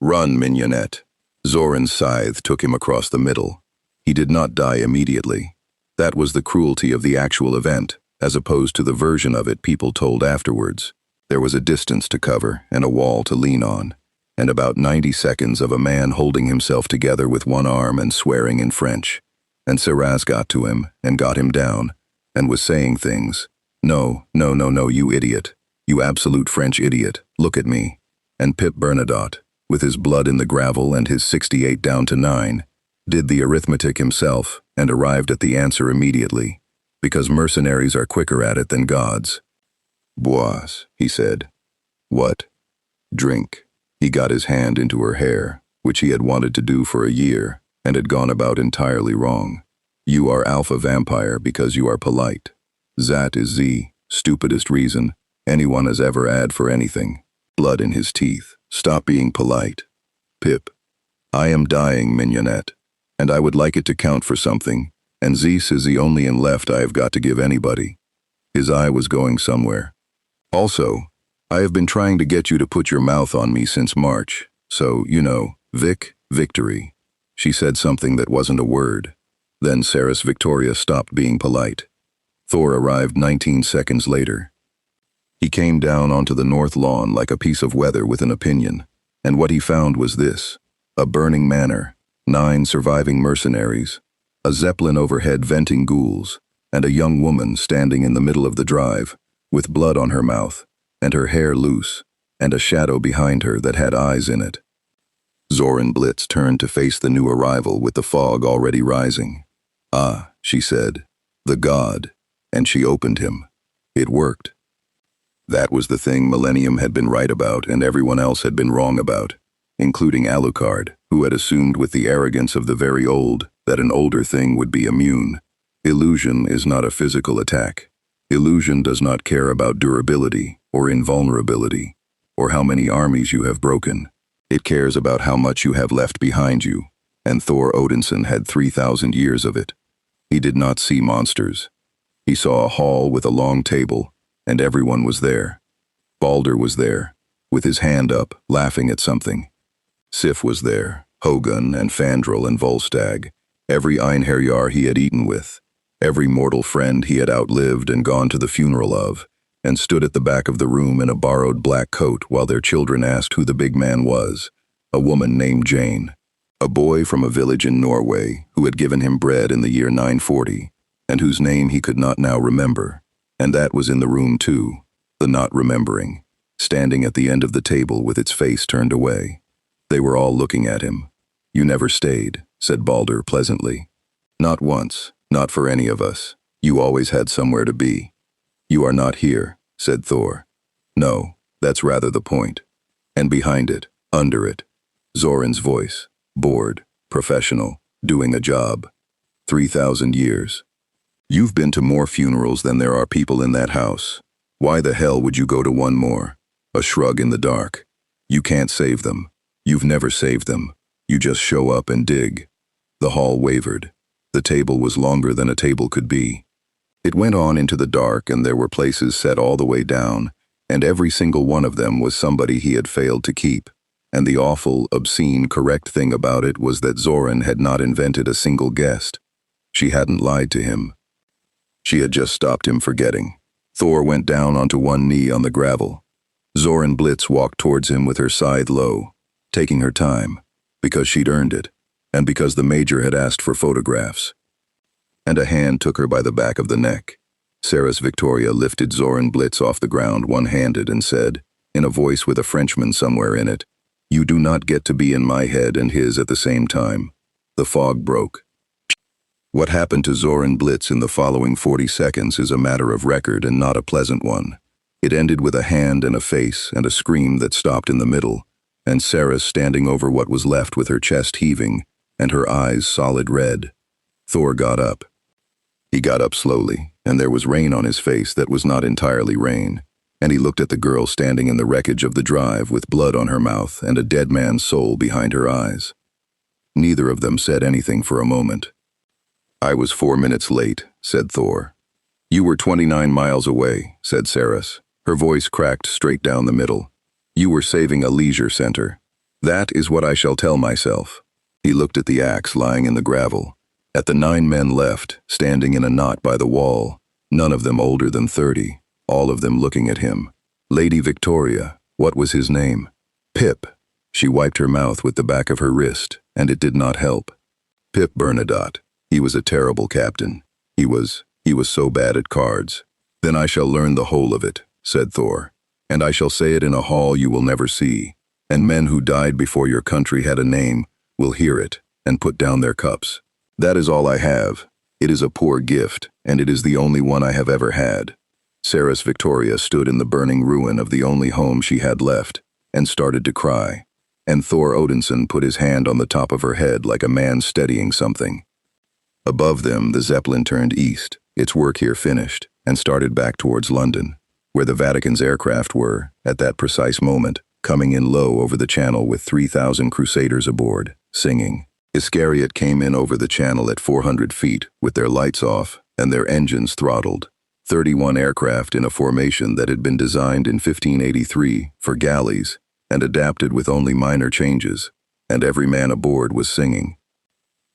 "Run, mignonette." Zoran's scythe took him across the middle. He did not die immediately. That was the cruelty of the actual event, as opposed to the version of it people told afterwards. There was a distance to cover and a wall to lean on, and about 90 seconds of a man holding himself together with one arm and swearing in French. And Saraz got to him and got him down, and was saying things. "No, no, no, no, you idiot. You absolute French idiot. Look at me." And Pip Bernadotte, with his blood in the gravel and his 68 down to 9, did the arithmetic himself and arrived at the answer immediately, because mercenaries are quicker at it than gods. "Bois," he said. "What?" "Drink." He got his hand into her hair, which he had wanted to do for a year, and had gone about entirely wrong. "You are alpha vampire because you are polite. That is the stupidest reason anyone has ever had for anything." Blood in his teeth. "Stop being polite." "Pip, I am dying, mignonette, and I would like it to count for something, and Zeus is the only in left I have got to give anybody." His eye was going somewhere. "Also, I have been trying to get you to put your mouth on me since March, so, you know, victory." She said something that wasn't a word. Then Saris Victoria stopped being polite. Thor arrived 19 seconds later. He came down onto the north lawn like a piece of weather with an opinion, and what he found was this: a burning manor, 9 surviving mercenaries, a zeppelin overhead venting ghouls, and a young woman standing in the middle of the drive, with blood on her mouth, and her hair loose, and a shadow behind her that had eyes in it. Zoran Blitz turned to face the new arrival with the fog already rising. "Ah," she said, "the god," and she opened him. It worked. That was the thing Millennium had been right about and everyone else had been wrong about, including Alucard, who had assumed with the arrogance of the very old that an older thing would be immune. Illusion is not a physical attack. Illusion does not care about durability or invulnerability, or how many armies you have broken. It cares about how much you have left behind you, and Thor Odinson had 3,000 years of it. He did not see monsters. He saw a hall with a long table, and everyone was there. Balder was there, with his hand up, laughing at something. Sif was there, Hogun and Fandral and Volstagg, every Einherjar he had eaten with, every mortal friend he had outlived and gone to the funeral of, and stood at the back of the room in a borrowed black coat while their children asked who the big man was. A woman named Jane, a boy from a village in Norway who had given him bread in the year 940, and whose name he could not now remember. And that was in the room too, the not remembering, standing at the end of the table with its face turned away. They were all looking at him. "You never stayed," said Balder pleasantly. "Not once. Not for any of us. You always had somewhere to be. You are not here, said Thor. No, that's rather the point. And behind it, under it, Zoran's voice, bored, professional, doing a job. 3,000 years. You've been to more funerals than there are people in that house. Why the hell would you go to one more? A shrug in the dark. You can't save them. You've never saved them. You just show up and dig. The hall wavered. The table was longer than a table could be. It went on into the dark, and there were places set all the way down, and every single one of them was somebody he had failed to keep. And the awful, obscene, correct thing about it was that Zoran had not invented a single guest. She hadn't lied to him. She had just stopped him forgetting. Thor went down onto one knee on the gravel. Zoran Blitz walked towards him with her scythe low, taking her time, because she'd earned it, and because the Major had asked for photographs. And a hand took her by the back of the neck. Sarah's Victoria lifted Zoran Blitz off the ground one-handed and said, in a voice with a Frenchman somewhere in it, "You do not get to be in my head and his at the same time." The fog broke. What happened to Zoran Blitz in the following 40 seconds is a matter of record and not a pleasant one. It ended with a hand and a face and a scream that stopped in the middle, and Sarah standing over what was left with her chest heaving and her eyes solid red. Thor got up. He got up slowly, and there was rain on his face that was not entirely rain, and he looked at the girl standing in the wreckage of the drive with blood on her mouth and a dead man's soul behind her eyes. Neither of them said anything for a moment. "I was 4 minutes late," said Thor. "You were 29 miles away," said Saris. Her voice cracked straight down the middle. "You were saving a leisure center. That is what I shall tell myself." He looked at the axe lying in the gravel, at the 9 men left, standing in a knot by the wall, none of them older than 30, all of them looking at him. Lady Victoria, what was his name? Pip. She wiped her mouth with the back of her wrist, and it did not help. Pip Bernadotte. He was a terrible captain. He was so bad at cards. "Then I shall learn the whole of it," said Thor, "and I shall say it in a hall you will never see, and men who died before your country had a name will hear it and put down their cups. That is all I have. It is a poor gift, and it is the only one I have ever had." Sarah's Victoria stood in the burning ruin of the only home she had left, and started to cry, and Thor Odinson put his hand on the top of her head like a man steadying something. Above them, the Zeppelin turned east, its work here finished, and started back towards London, where the Vatican's aircraft were, at that precise moment, coming in low over the channel with 3,000 crusaders aboard, singing. Iscariot came in over the channel at 400 feet, with their lights off and their engines throttled. 31 aircraft in a formation that had been designed in 1583 for galleys and adapted with only minor changes, and every man aboard was singing.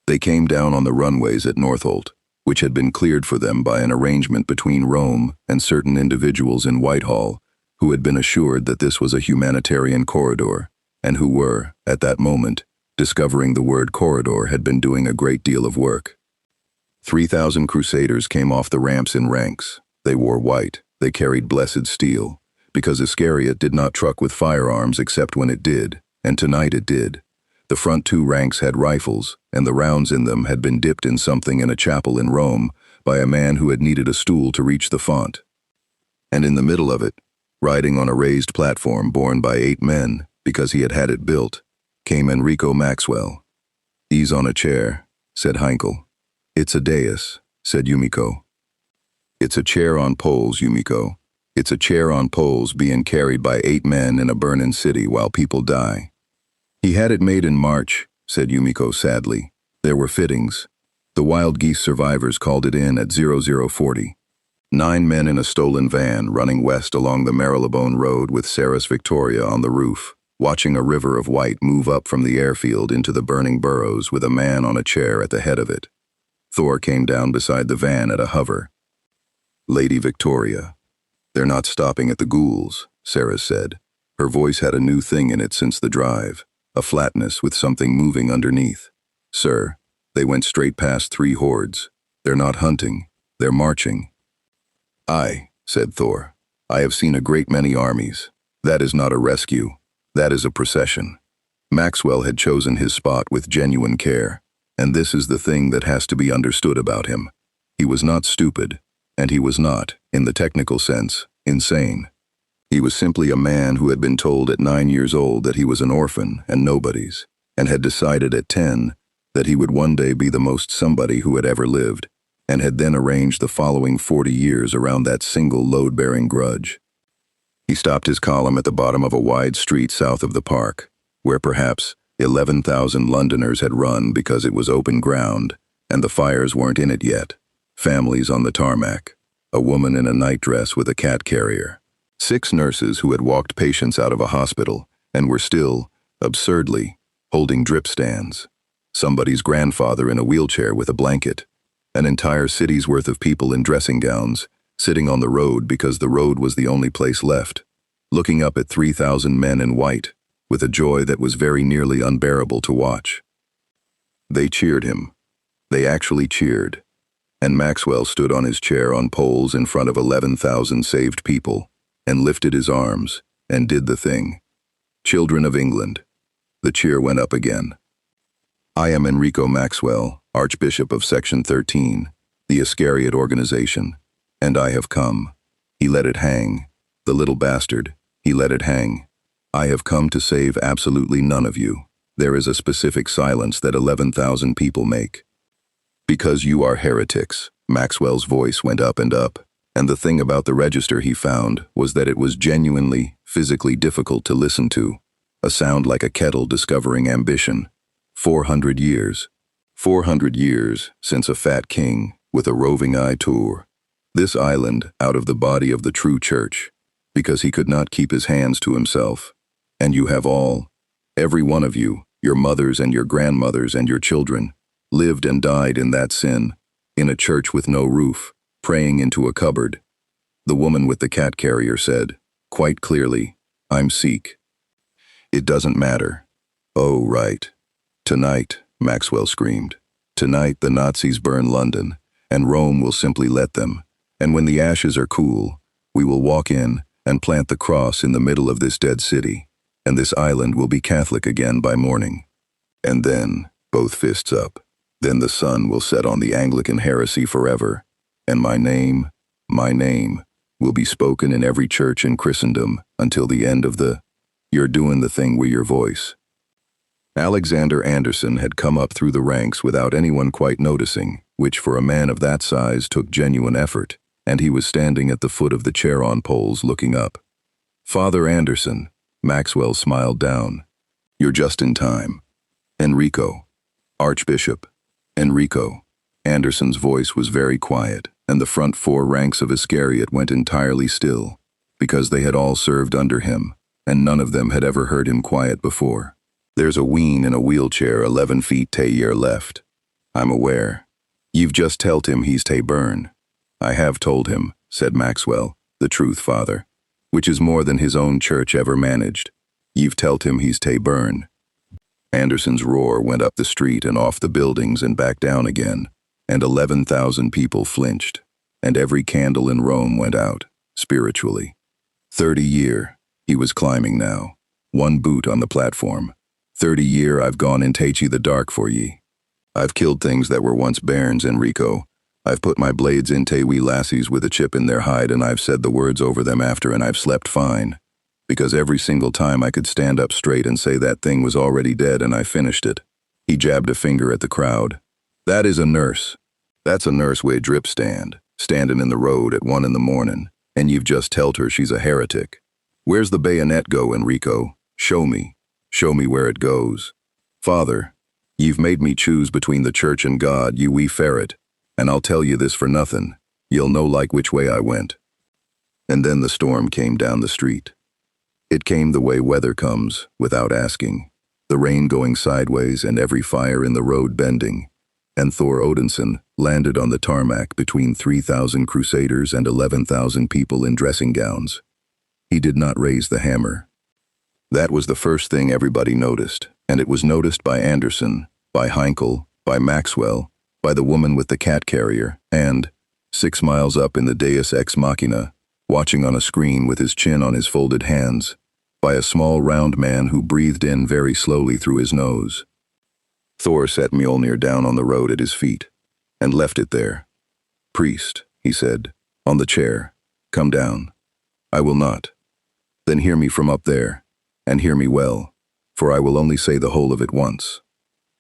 They came down on the runways at Northolt, which had been cleared for them by an arrangement between Rome and certain individuals in Whitehall who had been assured that this was a humanitarian corridor, and who were, at that moment, discovering the word corridor had been doing a great deal of work. 3,000 crusaders came off the ramps in ranks. They wore white, they carried blessed steel, because Iscariot did not truck with firearms except when it did, and tonight it did. The front 2 ranks had rifles, and the rounds in them had been dipped in something in a chapel in Rome by a man who had needed a stool to reach the font. And in the middle of it, riding on a raised platform borne by 8 men, because he had had it built, came Enrico Maxwell. "Ease on a chair," said Heinkel. "It's a dais," said Yumiko. "It's a chair on poles, Yumiko. It's a chair on poles being carried by 8 men in a burning city while people die." "He had it made in March," said Yumiko sadly. "There were fittings. The wild geese survivors called it in at 0040. 9 men in a stolen van running west along the Marylebone Road with Sarah's Victoria on the roof, watching a river of white move up from the airfield into the burning burrows with a man on a chair at the head of it. Thor came down beside the van at a hover. "Lady Victoria. They're not stopping at the ghouls," Sarah said. Her voice had a new thing in it since the drive. A flatness with something moving underneath. "Sir, they went straight past 3 hordes. They're not hunting, they're marching." "Aye," said Thor. "I have seen a great many armies. That is not a rescue. That is a procession." Maxwell had chosen his spot with genuine care, and this is the thing that has to be understood about him. He was not stupid, and he was not, in the technical sense, insane. He was simply a man who had been told at 9 years old that he was an orphan and nobody's, and had decided at 10 that he would one day be the most somebody who had ever lived, and had then arranged the following 40 years around that single load-bearing grudge. He stopped his column at the bottom of a wide street south of the park, where perhaps 11,000 Londoners had run because it was open ground, and the fires weren't in it yet. Families on the tarmac, a woman in a nightdress with a cat carrier, 6 nurses who had walked patients out of a hospital and were still, absurdly, holding drip stands, somebody's grandfather in a wheelchair with a blanket, an entire city's worth of people in dressing gowns, sitting on the road because the road was the only place left, looking up at 3,000 men in white, with a joy that was very nearly unbearable to watch. They cheered him. They actually cheered. And Maxwell stood on his chair on poles in front of 11,000 saved people, and lifted his arms, and did the thing. Children of England. The cheer went up again. I am Enrico Maxwell, Archbishop of Section 13, the Iscariot organization, and I have come. He let it hang. The little bastard, he let it hang. I have come to save absolutely none of you. There is a specific silence that 11,000 people make. Because you are heretics. Maxwell's voice went up, and the thing about the register he found was that it was genuinely, physically difficult to listen to, a sound like a kettle discovering ambition. 400 years. 400 years since a fat king, with a roving eye tour. This island out of the body of the true church, because he could not keep his hands to himself. And you have all, every one of you, your mothers and your grandmothers and your children, lived and died in that sin, in a church with no roof, praying into a cupboard. The woman with the cat carrier said, quite clearly, I'm Sikh. It doesn't matter. Oh, right. Tonight, Maxwell screamed. Tonight the Nazis burn London, and Rome will simply let them, and when the ashes are cool, we will walk in and plant the cross in the middle of this dead city, and this island will be Catholic again by morning. And then, both fists up, then the sun will set on the Anglican heresy forever, and my name, will be spoken in every church in Christendom until the end of the, you're doing the thing with your voice. Alexander Anderson had come up through the ranks without anyone quite noticing, which for a man of that size took genuine effort, and he was standing at the foot of the chair on poles looking up. Father Anderson, Maxwell smiled down. You're just in time. Enrico. Archbishop. Enrico. Anderson's voice was very quiet, and the front 4 ranks of Iscariot went entirely still, because they had all served under him, and none of them had ever heard him quiet before. There's a ween in a wheelchair 11 feet to your left. I'm aware. You've just told him he's to burn. I have told him, said Maxwell, the truth, Father, which is more than his own church ever managed. You've told him he's to burn. Anderson's roar went up the street and off the buildings and back down again, and 11,000 people flinched, and every candle in Rome went out, spiritually. 30 year, he was climbing now, 1 boot on the platform. 30 year I've gone in Tachi the dark for ye. I've killed things that were once bairns, Enrico. I've put my blades into wee lassies with a chip in their hide, and I've said the words over them after, and I've slept fine. Because every single time I could stand up straight and say that thing was already dead, and I finished it. He jabbed a finger at the crowd. That is a nurse. That's a nurse with a drip stand, standing in the road at 1 in the morning, and you've just told her she's a heretic. Where's the bayonet go, Enrico? Show me. Show me where it goes. Father, you've made me choose between the church and God, you wee ferret, and I'll tell you this for nothing. You'll know like which way I went. And then the storm came down the street. It came the way weather comes, without asking, the rain going sideways and every fire in the road bending, and Thor Odinson landed on the tarmac between 3,000 crusaders and 11,000 people in dressing gowns. He did not raise the hammer. That was the first thing everybody noticed, and it was noticed by Anderson, by Heinkel, by Maxwell, by the woman with the cat carrier, and, 6 miles up in the Deus Ex Machina, watching on a screen with his chin on his folded hands, by a small round man who breathed in very slowly through his nose. Thor set Mjolnir down on the road at his feet, and left it there. Priest, he said, on the chair, come down. I will not. Then hear me from up there, and hear me well, for I will only say the whole of it once.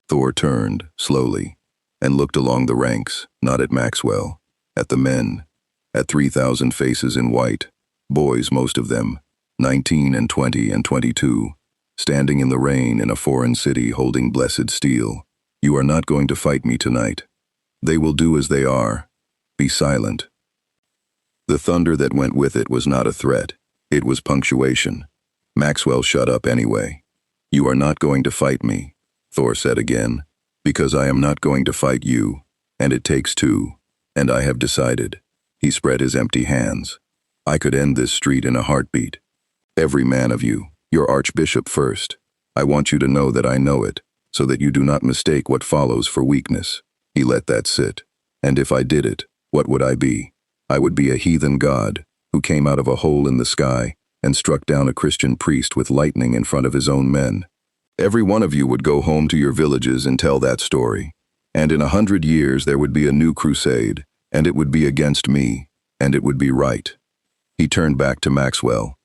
Thor turned, slowly, and looked along the ranks, not at Maxwell, at the men, at 3,000 faces in white, boys most of them, 19 and 20 and 22, standing in the rain in a foreign city holding blessed steel. You are not going to fight me tonight. They will do as they are. Be silent. The thunder that went with it was not a threat. It was punctuation. Maxwell shut up anyway. You are not going to fight me, Thor said again, because I am not going to fight you, and it takes two, and I have decided. He spread his empty hands. I could end this street in a heartbeat. Every man of you, your archbishop first. I want you to know that I know it, so that you do not mistake what follows for weakness. He let that sit. And if I did it, what would I be? I would be a heathen god, who came out of a hole in the sky and struck down a Christian priest with lightning in front of his own men. Every one of you would go home to your villages and tell that story. And in 100 years there would be a new crusade, and it would be against me, and it would be right. He turned back to Maxwell.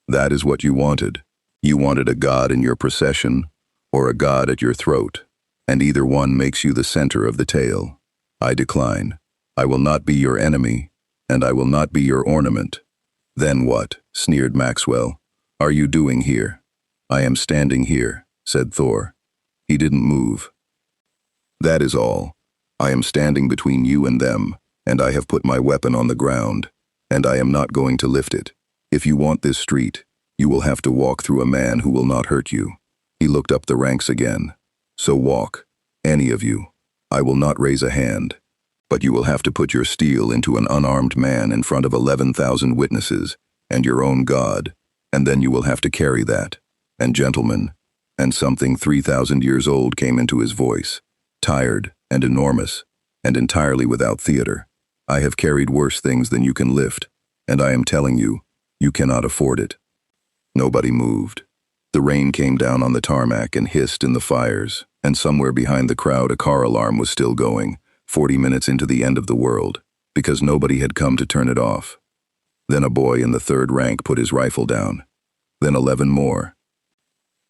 That is what you wanted. You wanted a god in your procession, or a god at your throat, and either one makes you the center of the tale. I decline. I will not be your enemy, and I will not be your ornament. Then what? Sneered Maxwell. Are you doing here? I am standing here, said Thor. He didn't move. That is all. I am standing between you and them, and I have put my weapon on the ground, and I am not going to lift it. If you want this street, you will have to walk through a man who will not hurt you. He looked up the ranks again. So walk, any of you. I will not raise a hand, but you will have to put your steel into an unarmed man in front of 11,000 witnesses and your own God, and then you will have to carry that. And gentlemen, and something 3,000 years old came into his voice, tired and enormous, and entirely without theater. I have carried worse things than you can lift, and I am telling you, you cannot afford it. Nobody moved. The rain came down on the tarmac and hissed in the fires, and somewhere behind the crowd a car alarm was still going, 40 minutes into the end of the world, because nobody had come to turn it off. Then a boy in the third rank put his rifle down. Then 11 more.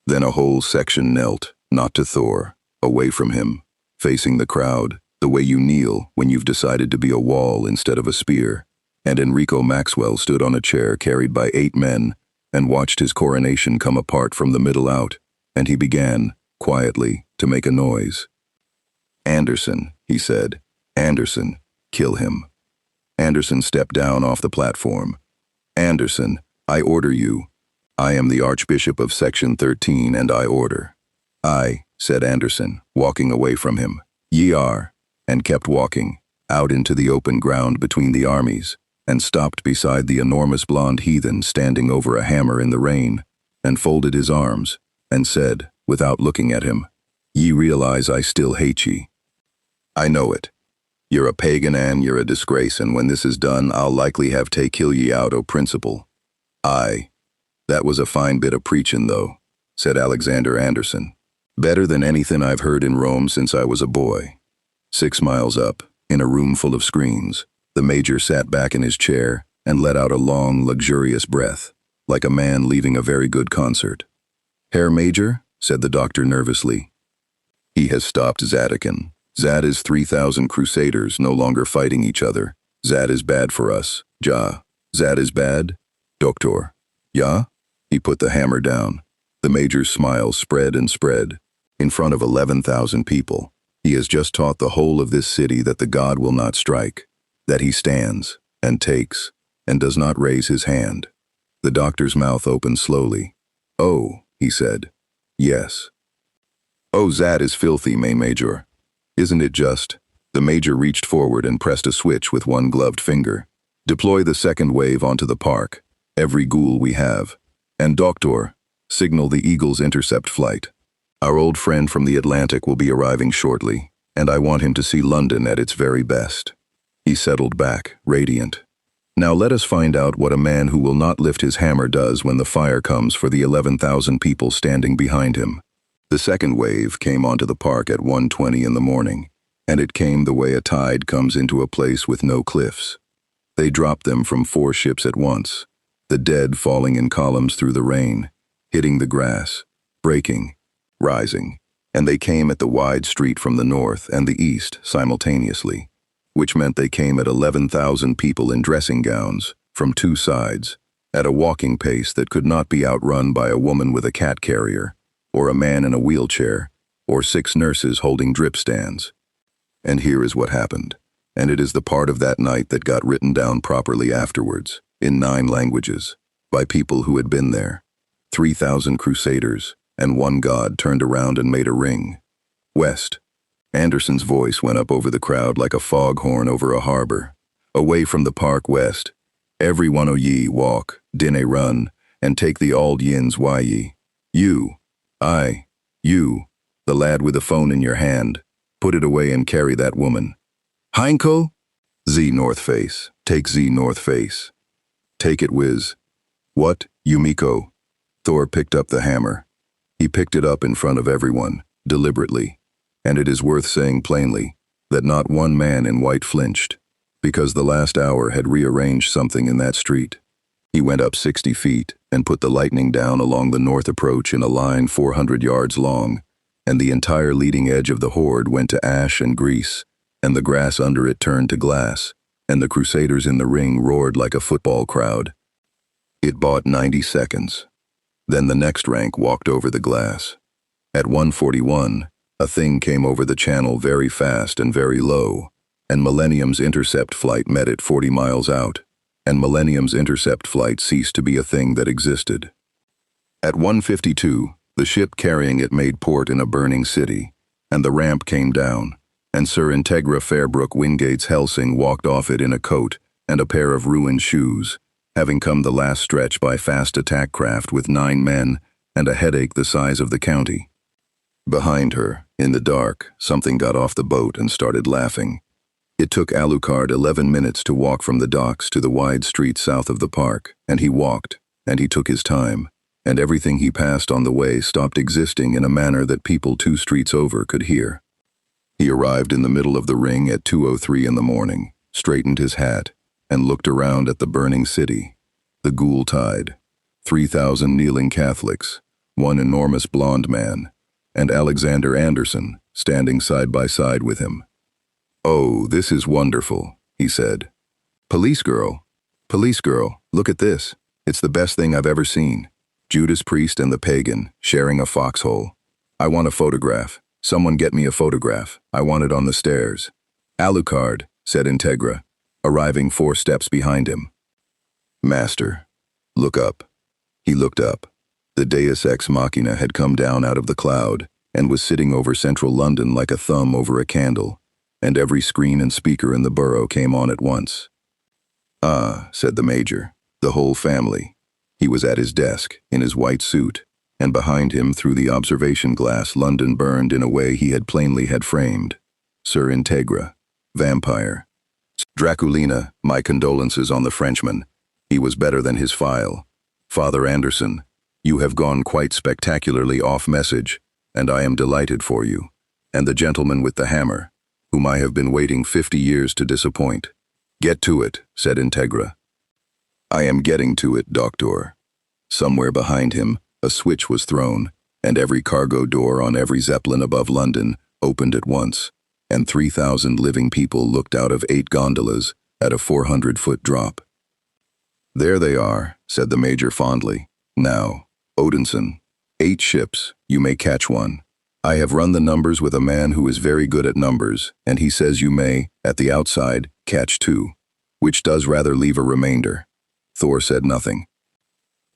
Then a whole section knelt, not to Thor, away from him, facing the crowd, the way you kneel when you've decided to be a wall instead of a spear. And Enrico Maxwell stood on a chair carried by 8 men and watched his coronation come apart from the middle out, and he began, quietly, to make a noise. Anderson, he said. Anderson, kill him. Anderson stepped down off the platform. Anderson, I order you. I am the Archbishop of Section 13 and I order. I, said Anderson, walking away from him. Ye are, and kept walking, out into the open ground between the armies, and stopped beside the enormous blonde heathen standing over a hammer in the rain, and folded his arms, and said, without looking at him, Ye realize I still hate ye. I know it. You're a pagan and you're a disgrace, and when this is done, I'll likely have to kill ye out o' principle. Aye. That was a fine bit of preachin' though, said Alexander Anderson. Better than anything I've heard in Rome since I was a boy. 6 miles up, in a room full of screens, the major sat back in his chair and let out a long, luxurious breath, like a man leaving a very good concert. Herr Major, said the doctor nervously. He has stopped Zatican. Zat is 3,000 crusaders no longer fighting each other. Zat is bad for us. Ja. Zat is bad? Doctor. Ja? He put the hammer down. The major's smile spread and spread. In front of 11,000 people, he has just taught the whole of this city that the god will not strike, that he stands, and takes, and does not raise his hand. The doctor's mouth opened slowly. Oh, he said. Yes. Oh, Zat is filthy, mein Major. Isn't it just? The major reached forward and pressed a switch with one gloved finger. Deploy the second wave onto the park, every ghoul we have. And Doctor, signal the Eagle's intercept flight. Our old friend from the Atlantic will be arriving shortly, and I want him to see London at its very best. He settled back, radiant. Now let us find out what a man who will not lift his hammer does when the fire comes for the 11,000 people standing behind him. The second wave came onto the park at 1:20 in the morning, And it came the way a tide comes into a place with no cliffs. They dropped them from 4 ships at once, the dead falling in columns through the rain, hitting the grass, breaking, rising, and they came at the wide street from the north and the east simultaneously, which meant they came at 11,000 people in dressing gowns, from 2 sides, at a walking pace that could not be outrun by a woman with a cat carrier, or a man in a wheelchair, or 6 nurses holding drip stands. And here is what happened, and it is the part of that night that got written down properly afterwards, in 9 languages, by people who had been there. 3,000 crusaders, and 1 god turned around and made a ring. West. Anderson's voice went up over the crowd like a foghorn over a harbor. Away from the park west. Every one o' ye walk, dinna run, and take the auld yins wy ye. You, you, the lad with the phone in your hand, put it away and carry that woman. Heinko? Z North Face, take Z North Face. Take it whiz. What, Yumiko? Thor picked up the hammer. He picked it up in front of everyone, deliberately, and it is worth saying plainly that not one man in white flinched, because the last hour had rearranged something in that street. He went up 60 feet and put the lightning down along the north approach in a line 400 yards long, and the entire leading edge of the horde went to ash and grease, and the grass under it turned to glass, and the crusaders in the ring roared like a football crowd. It bought 90 seconds. Then the next rank walked over the glass. At 1:41, a thing came over the channel very fast and very low, and Millennium's intercept flight met it 40 miles out, and Millennium's intercept flight ceased to be a thing that existed. At 1:52, the ship carrying it made port in a burning city, and the ramp came down, and Sir Integra Fairbrook Wingate's Hellsing walked off it in a coat and a pair of ruined shoes, having come the last stretch by fast attack craft with 9 men and a headache the size of the county. Behind her, in the dark, something got off the boat and started laughing. It took Alucard 11 minutes to walk from the docks to the wide street south of the park, and he walked, and he took his time, and everything he passed on the way stopped existing in a manner that people 2 streets over could hear. He arrived in the middle of the ring at 2:03 in the morning, straightened his hat, and looked around at the burning city, the ghoul tide, 3,000 kneeling Catholics, 1 enormous blond man, and Alexander Anderson standing side by side with him. "Oh, this is wonderful," he said. Police girl, look at this. It's the best thing I've ever seen. Judas Priest and the pagan sharing a foxhole. I want a photograph. Someone get me a photograph. I want it on the stairs." "Alucard," said Integra, arriving 4 steps behind him. "Master, look up." He looked up. The Deus Ex Machina had come down out of the cloud and was sitting over central London like a thumb over a candle, and every screen and speaker in the borough came on at once. "Ah," said the Major, "the whole family." He was at his desk, in his white suit, and behind him through the observation glass London burned in a way he had plainly had framed. Sir Integra, vampire. Draculina, my condolences on the Frenchman. He was better than his file. Father Anderson, you have gone quite spectacularly off message, and I am delighted for you. And the gentleman with the hammer, whom I have been waiting 50 years to disappoint. "Get to it," said Integra. "I am getting to it, Doctor." Somewhere behind him, a switch was thrown, and every cargo door on every Zeppelin above London opened at once, and 3,000 living people looked out of 8 gondolas at a 400-foot drop. "There they are," said the Major fondly. "Now, Odinson, 8 ships, you may catch one. I have run the numbers with a man who is very good at numbers, and he says you may, at the outside, catch 2, which does rather leave a remainder." Thor said nothing.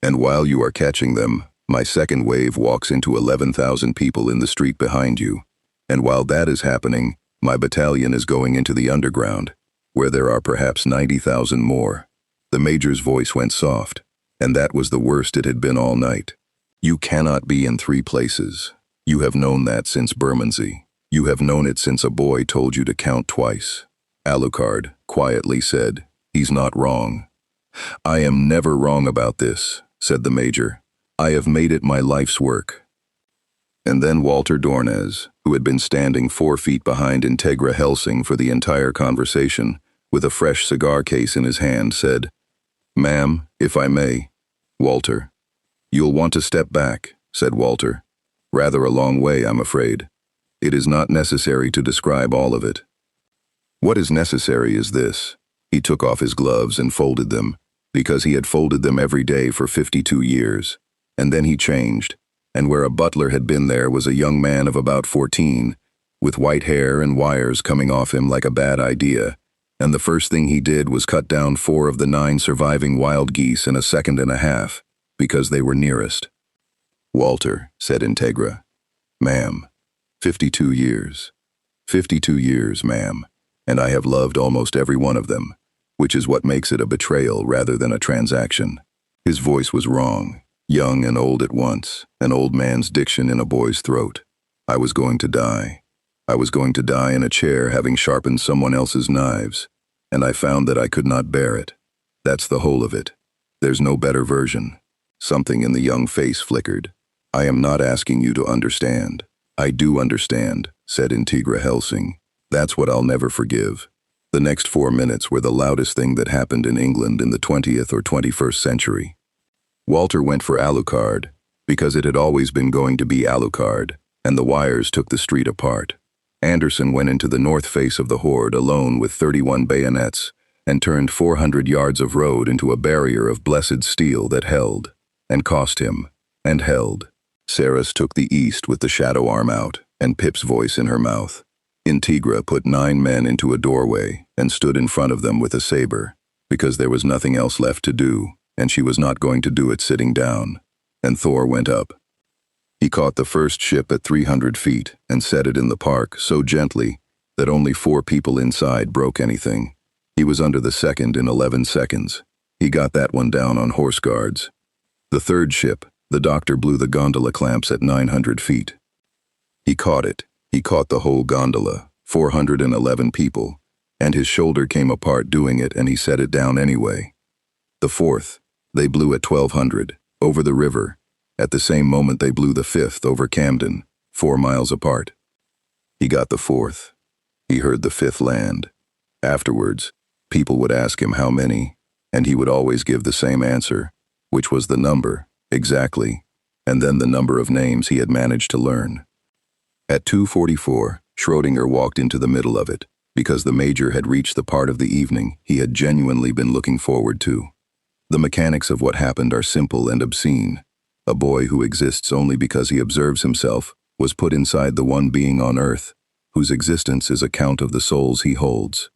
"And while you are catching them, my second wave walks into 11,000 people in the street behind you, and while that is happening, my battalion is going into the underground, where there are perhaps 90,000 more." The Major's voice went soft, and that was the worst it had been all night. "You cannot be in 3 places. You have known that since Bermondsey. You have known it since a boy told you to count twice." Alucard quietly said, "He's not wrong." "I am never wrong about this," said the Major. "I have made it my life's work." And then Walter Dornez, who had been standing 4 feet behind Integra Hellsing for the entire conversation, with a fresh cigar case in his hand, said, "Ma'am, if I may." "Walter." "You'll want to step back," said Walter. "Rather a long way, I'm afraid. It is not necessary to describe all of it. What is necessary is this." He took off his gloves and folded them, because he had folded them every day for 52 years. And then he changed, and where a butler had been there was a young man of about 14, with white hair and wires coming off him like a bad idea, and the first thing he did was cut down 4 of the 9 surviving wild geese in a second and a half, because they were nearest. "Walter," said Integra. "Ma'am, 52 years. 52 years, ma'am, and I have loved almost every one of them, which is what makes it a betrayal rather than a transaction." His voice was wrong, young and old at once, an old man's diction in a boy's throat. "I was going to die. I was going to die in a chair having sharpened someone else's knives, and I found that I could not bear it. That's the whole of it. There's no better version." Something in the young face flickered. "I am not asking you to understand." "I do understand," said Integra Hellsing. "That's what I'll never forgive." The next 4 minutes were the loudest thing that happened in England in the 20th or 21st century. Walter went for Alucard, because it had always been going to be Alucard, and the wires took the street apart. Anderson went into the north face of the horde alone with 31 bayonets, and turned 400 yards of road into a barrier of blessed steel that held, and cost him, and held. Saris took the east with the shadow arm out, and Pip's voice in her mouth. Integra put 9 men into a doorway, and stood in front of them with a saber, because there was nothing else left to do, and she was not going to do it sitting down. And Thor went up. He caught the first ship at 300 feet and set it in the park so gently that only 4 people inside broke anything. He was under the second in 11 seconds. He got that one down on horse guards. The third ship, the doctor blew the gondola clamps at 900 feet. He caught it. He caught the whole gondola, 411 people, and his shoulder came apart doing it, and he set it down anyway. The fourth, they blew at 1200, over the river. At the same moment they blew the fifth over Camden, 4 miles apart. He got the fourth. He heard the fifth land. Afterwards, people would ask him how many, and he would always give the same answer, which was the number, exactly, and then the number of names he had managed to learn. At 2:44, Schrödinger walked into the middle of it, because the major had reached the part of the evening he had genuinely been looking forward to. The mechanics of what happened are simple and obscene. A boy who exists only because he observes himself was put inside the one being on earth, whose existence is a count of the souls he holds.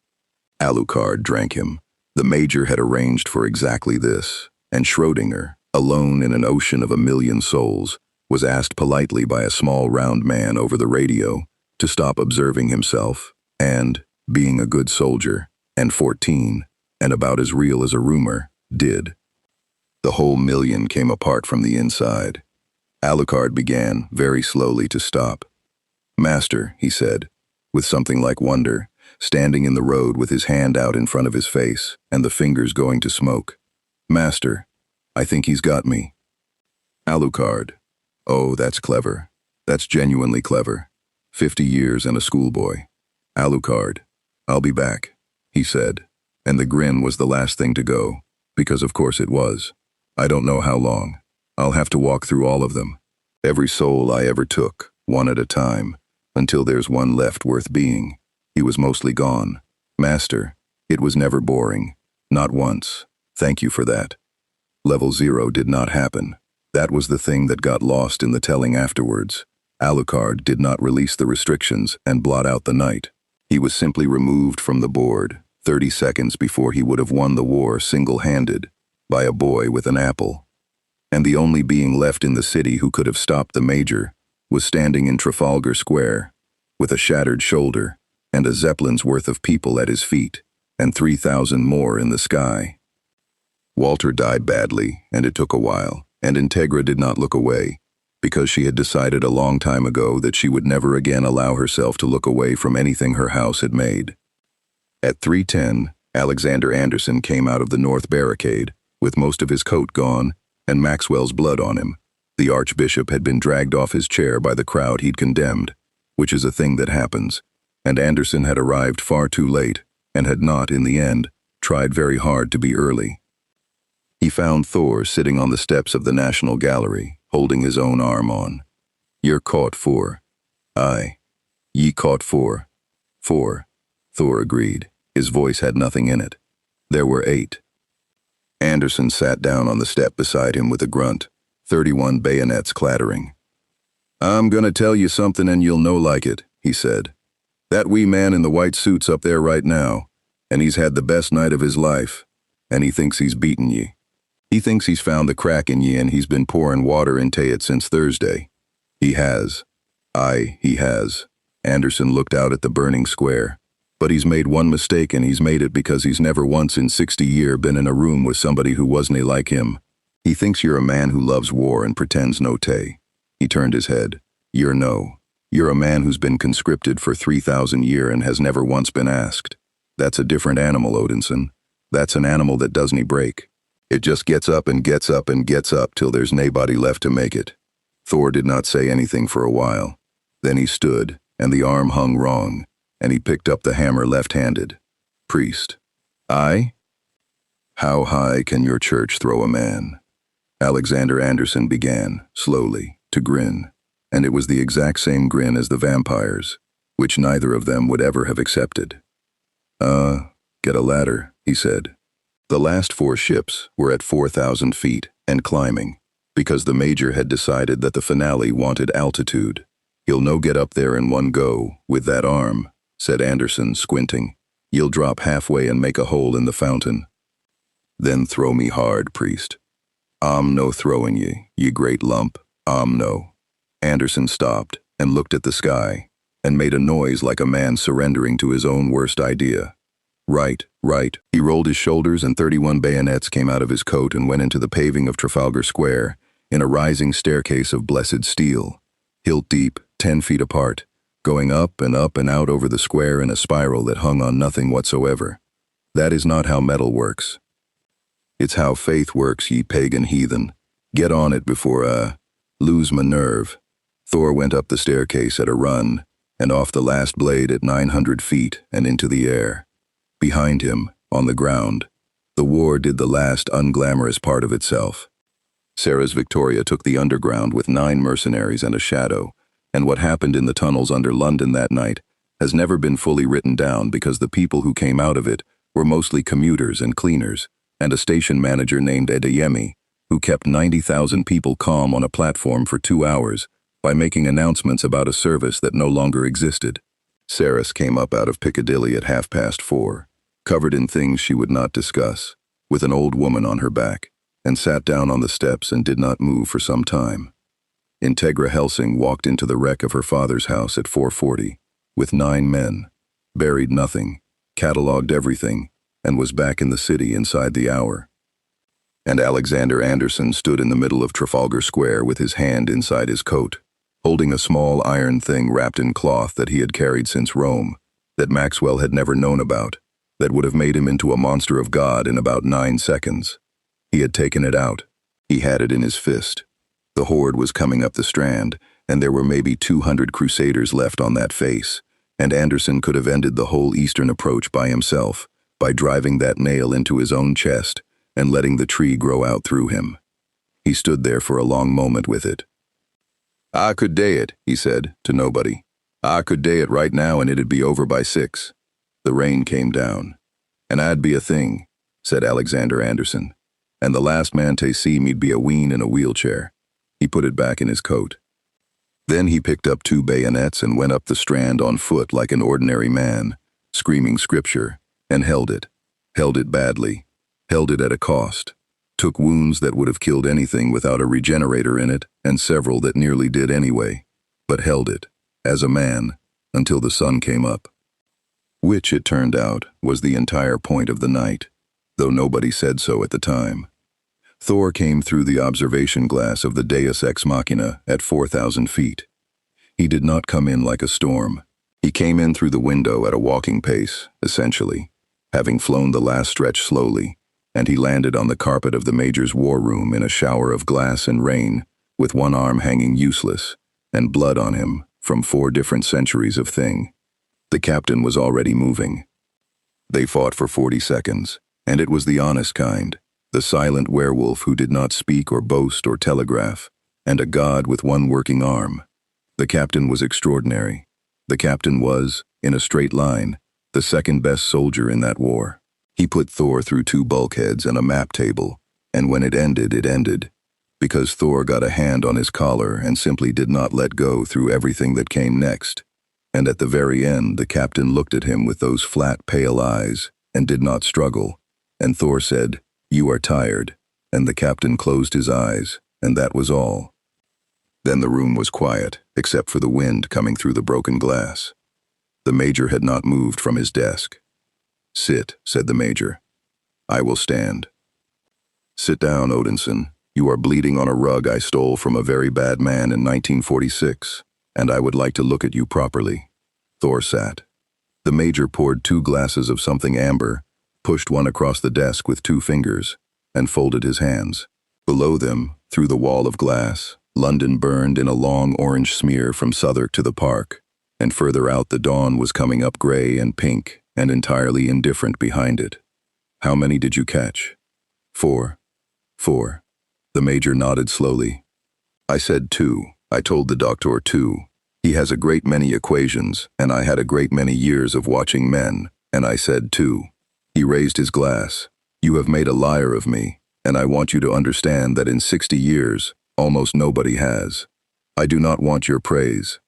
Alucard drank him. The major had arranged for exactly this, and Schrödinger, alone in an ocean of 1,000,000 souls, was asked politely by a small round man over the radio to stop observing himself and, being a good soldier, and 14, and about as real as a rumor, did. The whole 1,000,000 came apart from the inside. Alucard began, very slowly, to stop. "Master," he said, with something like wonder, standing in the road with his hand out in front of his face and the fingers going to smoke. "Master, I think he's got me." Alucard. "Oh, that's clever. That's genuinely clever. 50 years and a schoolboy." Alucard. "I'll be back," he said, and the grin was the last thing to go, because of course it was. "I don't know how long. I'll have to walk through all of them. Every soul I ever took, one at a time, until there's one left worth being." He was mostly gone. "Master, it was never boring. Not once. Thank you for that. Level 0 did not happen. That was the thing that got lost in the telling afterwards. Alucard did not release the restrictions and blot out the night. He was simply removed from the board, 30 seconds before he would have won the war single-handed, by a boy with an apple. And the only being left in the city who could have stopped the major was standing in Trafalgar Square, with a shattered shoulder and a Zeppelin's worth of people at his feet, and 3,000 more in the sky. Walter died badly, and it took a while, and Integra did not look away, because she had decided a long time ago that she would never again allow herself to look away from anything her house had made. At 3:10, Alexander Anderson came out of the north barricade, with most of his coat gone and Maxwell's blood on him. The archbishop had been dragged off his chair by the crowd he'd condemned, which is a thing that happens, and Anderson had arrived far too late, and had not, in the end, tried very hard to be early. He found Thor sitting on the steps of the National Gallery, holding his own arm on. "You're caught for." "Aye. Ye caught for." "4." Thor agreed. His voice had nothing in it. "There were 8. Anderson sat down on the step beside him with a grunt, 31 bayonets clattering. "I'm gonna tell you something and you'll know like it," he said. "That wee man in the white suit's up there right now, and he's had the best night of his life, and he thinks he's beaten ye. He thinks he's found the crack in ye and he's been pouring water into it since Thursday. He has. Aye, he has." Anderson looked out at the burning square. "But he's made one mistake, and he's made it because he's never once in 60 years been in a room with somebody who wasn't like him. He thinks you're a man who loves war and pretends no tay." He turned his head. "You're no. You're a man who's been conscripted for 3,000 years and has never once been asked. That's a different animal, Odinson. That's an animal that doesn't break. It just gets up and gets up and gets up till there's naebody left to make it." Thor did not say anything for a while. Then he stood, and the arm hung wrong, and he picked up the hammer left-handed. "Priest." "Aye?" "How high can your church throw a man?" Alexander Anderson began, slowly, to grin, and it was the exact same grin as the vampires, which neither of them would ever have accepted. Get a ladder," he said. The last 4 ships were at 4,000 feet and climbing, because the major had decided that the finale wanted altitude. "You'll no get up there in one go, with that arm," said Anderson, squinting. "You'll drop halfway and make a hole in the fountain." "Then throw me hard, priest." "I'm no throwing ye great lump, I'm no." Anderson stopped and looked at the sky, and made a noise like a man surrendering to his own worst idea. Right. He rolled his shoulders and 31 bayonets came out of his coat and went into the paving of Trafalgar Square, in a rising staircase of blessed steel, hilt deep, 10 feet apart, going up and out over the square in a spiral that hung on nothing whatsoever. That is not how metal works. It's how faith works, ye pagan heathen. Get on it before lose my nerve. Thor went up the staircase at a run, and off the last blade at 900 feet and into the air. Behind him, on the ground, the war did the last unglamorous part of itself. Sarah's Victoria took the underground with 9 mercenaries and a shadow, and what happened in the tunnels under London that night has never been fully written down because the people who came out of it were mostly commuters and cleaners, and a station manager named Adeyemi, who kept 90,000 people calm on a platform for 2 hours by making announcements about a service that no longer existed. Saris came up out of Piccadilly at 4:30, covered in things she would not discuss, with an old woman on her back, and sat down on the steps and did not move for some time. Integra Hellsing walked into the wreck of her father's house at 4:40, with 9 men, buried nothing, catalogued everything, and was back in the city inside the hour. And Alexander Anderson stood in the middle of Trafalgar Square with his hand inside his coat, holding a small iron thing wrapped in cloth that he had carried since Rome, that Maxwell had never known about, that would have made him into a monster of God in about 9 seconds. He had taken it out. He had it in his fist. The horde was coming up the Strand, and there were maybe 200 crusaders left on that face, and Anderson could have ended the whole eastern approach by himself, by driving that nail into his own chest and letting the tree grow out through him. He stood there for a long moment with it. "I could day it," he said, to nobody. "I could day it right now and it'd be over by 6. The rain came down. "And I'd be a thing," said Alexander Anderson. "And the last man to see me'd be a wean in a wheelchair." He put it back in his coat. Then he picked up 2 bayonets and went up the Strand on foot like an ordinary man, screaming scripture, and held it badly, held it at a cost, took wounds that would have killed anything without a regenerator in it, and several that nearly did anyway, but held it, as a man, until the sun came up. Which, it turned out, was the entire point of the night, though nobody said so at the time. Thor came through the observation glass of the Deus Ex Machina at 4,000 feet. He did not come in like a storm. He came in through the window at a walking pace, essentially, having flown the last stretch slowly, and he landed on the carpet of the Major's war room in a shower of glass and rain, with one arm hanging useless, and blood on him from 4 different centuries of thing. The captain was already moving. They fought for 40 seconds, and it was the honest kind, the silent werewolf who did not speak or boast or telegraph, and a god with one working arm. The captain was extraordinary. The captain was, in a straight line, the second best soldier in that war. He put Thor through 2 bulkheads and a map table, and when it ended, because Thor got a hand on his collar and simply did not let go through everything that came next. And at the very end, the captain looked at him with those flat, pale eyes, and did not struggle. And Thor said, "You are tired." And the captain closed his eyes, and that was all. Then the room was quiet, except for the wind coming through the broken glass. The major had not moved from his desk. "Sit," said the major. "I will stand." "Sit down, Odinson. You are bleeding on a rug I stole from a very bad man in 1946. And I would like to look at you properly." Thor sat. The major poured 2 glasses of something amber, pushed one across the desk with 2 fingers, and folded his hands. Below them, through the wall of glass, London burned in a long orange smear from Southwark to the park, and further out the dawn was coming up gray and pink and entirely indifferent behind it. "How many did you catch?" 4. 4. The major nodded slowly. "I said 2. I told the doctor 2. He has a great many equations, and I had a great many years of watching men, and I said 2. He raised his glass. "You have made a liar of me, and I want you to understand that in 60 years, almost nobody has. I do not want your praise.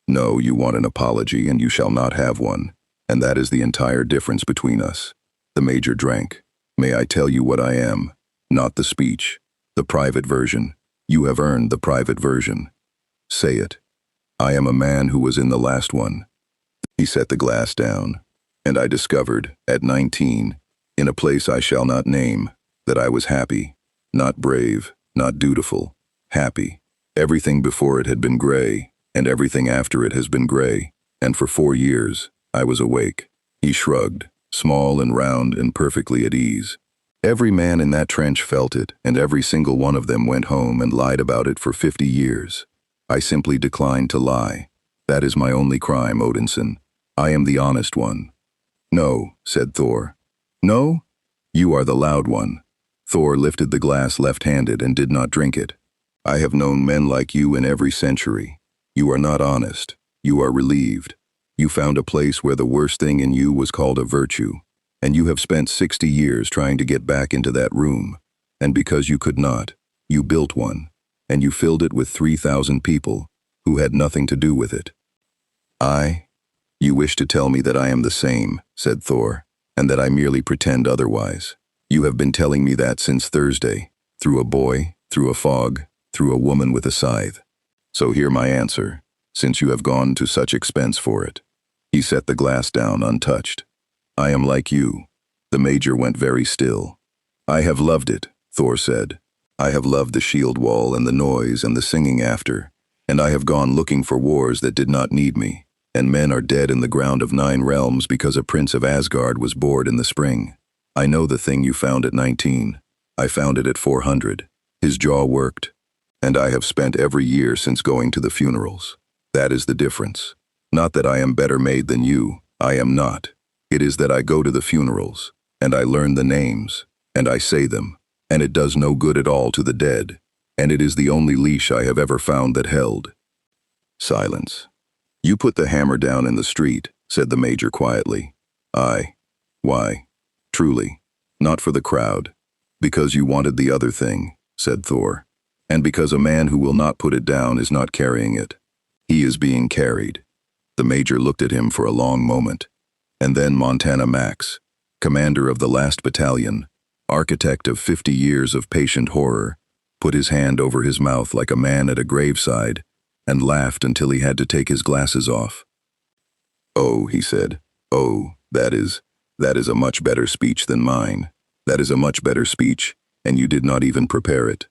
No, you want an apology, and you shall not have one, and that is the entire difference between us." The major drank. "May I tell you what I am? Not the speech. The private version. You have earned the private version." "Say it." "I am a man who was in the last one." He set the glass down. "And I discovered, at 19, in a place I shall not name, that I was happy. Not brave, not dutiful. Happy. Everything before it had been gray, and everything after it has been gray, and for 4 years, I was awake." He shrugged, small and round and perfectly at ease. "Every man in that trench felt it, and every single one of them went home and lied about it for 50 years. I simply declined to lie. That is my only crime, Odinson. I am the honest one." "No," said Thor. "No? You are the loud one." Thor lifted the glass left-handed and did not drink it. "I have known men like you in every century. You are not honest. You are relieved. You found a place where the worst thing in you was called a virtue. And you have spent 60 years trying to get back into that room. And because you could not, you built one, and you filled it with 3,000 people who had nothing to do with it." "You wish to tell me that I am the same," said Thor, "and that I merely pretend otherwise. You have been telling me that since Thursday, through a boy, through a fog, through a woman with a scythe. So hear my answer, since you have gone to such expense for it." He set the glass down untouched. "I am like you." The major went very still. "I have loved it," Thor said. "I have loved the shield wall and the noise and the singing after, and I have gone looking for wars that did not need me, and men are dead in the ground of 9 realms because a prince of Asgard was bored in the spring. I know the thing you found at 19. I found it at 400. His jaw worked, and I have spent every year since going to the funerals. That is the difference. Not that I am better made than you, I am not. It is that I go to the funerals, and I learn the names, and I say them, and it does no good at all to the dead, and it is the only leash I have ever found that held." Silence. "You put the hammer down in the street," said the major quietly. "Aye. Why? Truly. Not for the crowd. Because you wanted the other thing," said Thor. "And because a man who will not put it down is not carrying it. He is being carried." The major looked at him for a long moment. And then Montana Max, commander of the last battalion, architect of 50 years of patient horror, put his hand over his mouth like a man at a graveside, and laughed until he had to take his glasses off. "Oh," he said, "oh, that is a much better speech than mine. That is a much better speech, and you did not even prepare it.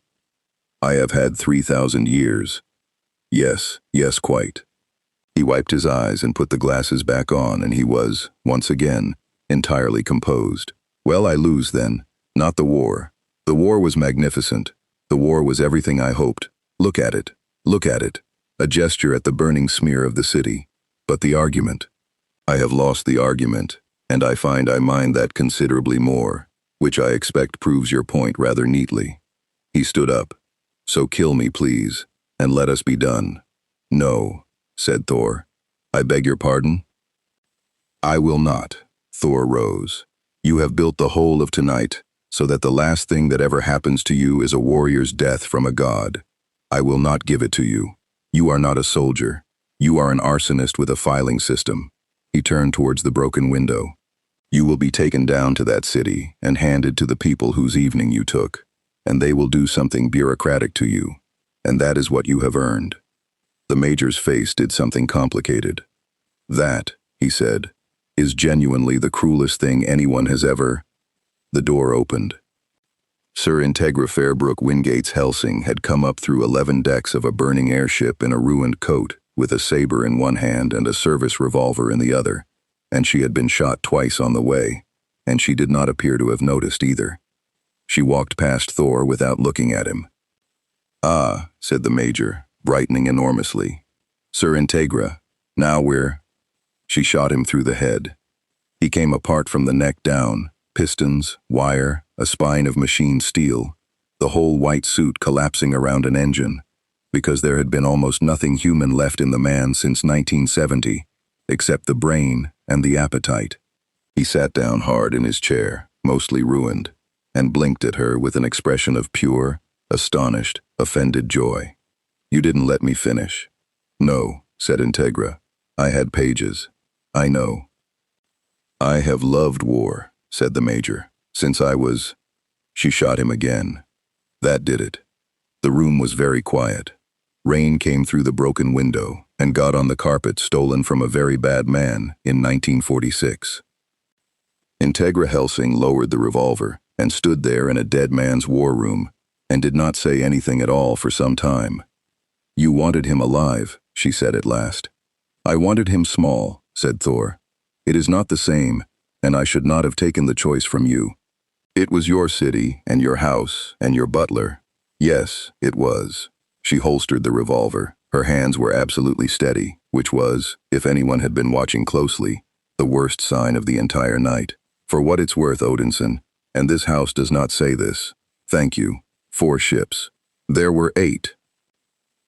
I have had 3,000 years. Yes, quite." He wiped his eyes and put the glasses back on, and he was, once again, entirely composed. "Well, I lose then. Not the war. The war was magnificent. The war was everything I hoped. Look at it. Look at it. A gesture at the burning smear of the city. But the argument. I have lost the argument, and I find I mind that considerably more, which I expect proves your point rather neatly. He stood up. So kill me, please, and let us be done. No, said Thor. I beg your pardon? I will not. Thor rose. You have built the whole of tonight, so that the last thing that ever happens to you is a warrior's death from a god. I will not give it to you. You are not a soldier. You are an arsonist with a filing system. He turned towards the broken window. You will be taken down to that city and handed to the people whose evening you took, and they will do something bureaucratic to you, and that is what you have earned. The Major's face did something complicated. That, he said, is genuinely the cruelest thing anyone has ever... The door opened. Sir Integra Fairbrook Wingate's Hellsing had come up through 11 decks of a burning airship in a ruined coat, with a saber in one hand and a service revolver in the other, and she had been shot twice on the way, and she did not appear to have noticed either. She walked past Thor without looking at him. Ah, said the Major, brightening enormously. Sir Integra, now we're... She shot him through the head. He came apart from the neck down, pistons, wire, a spine of machined steel, the whole white suit collapsing around an engine, because there had been almost nothing human left in the man since 1970, except the brain and the appetite. He sat down hard in his chair, mostly ruined, and blinked at her with an expression of pure, astonished, offended joy. You didn't let me finish. No, said Integra. I had pages. I know. I have loved war, said the Major, since I was... She shot him again. That did it. The room was very quiet. Rain came through the broken window and got on the carpet stolen from a very bad man in 1946. Integra Hellsing lowered the revolver and stood there in a dead man's war room and did not say anything at all for some time. You wanted him alive, she said at last. I wanted him small, said Thor. It is not the same, and I should not have taken the choice from you. It was your city and your house and your butler. Yes, it was. She holstered the revolver. Her hands were absolutely steady, which was, if anyone had been watching closely, the worst sign of the entire night. For what it's worth, Odinson, and this house does not say this. Thank you. 4 ships. There were 8.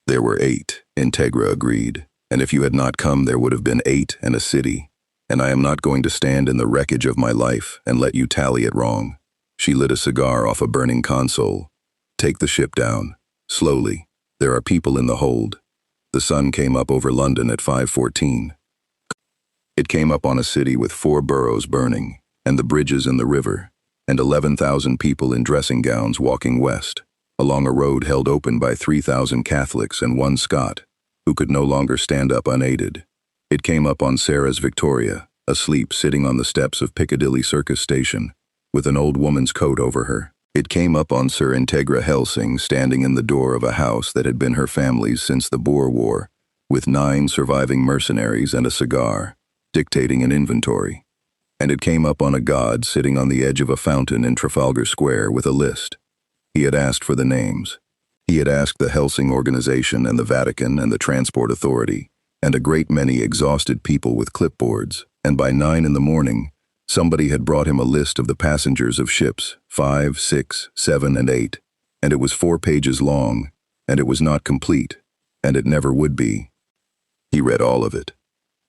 There were 8, Integra agreed, and if you had not come there would have been 8 and a city, and I am not going to stand in the wreckage of my life and let you tally it wrong. She lit a cigar off a burning console. Take the ship down. Slowly. There are people in the hold. The sun came up over London at 5:14. It came up on a city with 4 boroughs burning, and the bridges in the river, and 11,000 people in dressing gowns walking west, along a road held open by 3,000 Catholics and 1 Scot, who could no longer stand up unaided. It came up on Sarah's Victoria, asleep sitting on the steps of Piccadilly Circus Station, with an old woman's coat over her. It came up on Sir Integra Hellsing standing in the door of a house that had been her family's since the Boer War, with 9 surviving mercenaries and a cigar, dictating an inventory. And it came up on a god sitting on the edge of a fountain in Trafalgar Square with a list. He had asked for the names. He had asked the Hellsing Organization and the Vatican and the Transport Authority, and a great many exhausted people with clipboards, and by 9 in the morning, somebody had brought him a list of the passengers of ships 5, 6, 7, and 8, and it was 4 pages long, and it was not complete, and it never would be. He read all of it.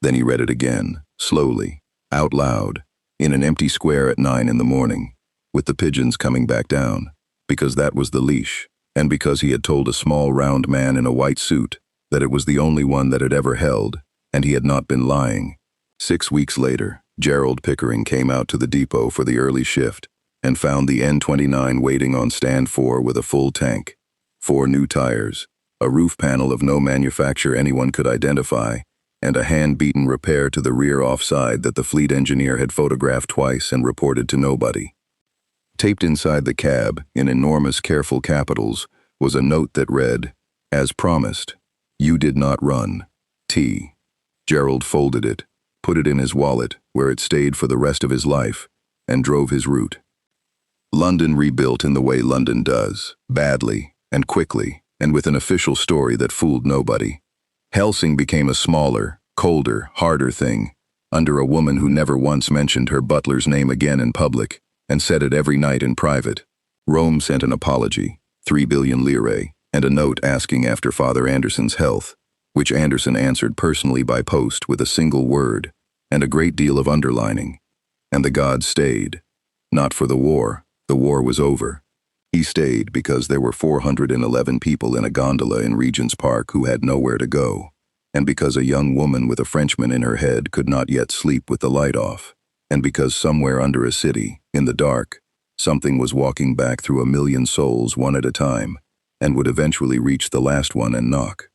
Then he read it again, slowly, out loud, in an empty square at 9 in the morning, with the pigeons coming back down, because that was the leash, and because he had told a small round man in a white suit that it was the only one that had ever held, and he had not been lying. 6 weeks later, Gerald Pickering came out to the depot for the early shift and found the N29 waiting on stand 4 with a full tank, 4 new tires, a roof panel of no manufacture anyone could identify, and a hand-beaten repair to the rear offside that the fleet engineer had photographed twice and reported to nobody. Taped inside the cab, in enormous careful capitals, was a note that read, "As promised, you did not run. T." Gerald folded it, put it in his wallet, where it stayed for the rest of his life, and drove his route. London rebuilt in the way London does, badly and quickly, and with an official story that fooled nobody. Hellsing became a smaller, colder, harder thing, under a woman who never once mentioned her butler's name again in public, and said it every night in private. Rome sent an apology, 3 billion lire, and a note asking after Father Anderson's health, which Anderson answered personally by post with a single word, and a great deal of underlining. And the god stayed. Not for the war was over. He stayed because there were 411 people in a gondola in Regent's Park who had nowhere to go, and because a young woman with a Frenchman in her head could not yet sleep with the light off, and because somewhere under a city, in the dark, something was walking back through a million souls one at a time, and would eventually reach the last one and knock.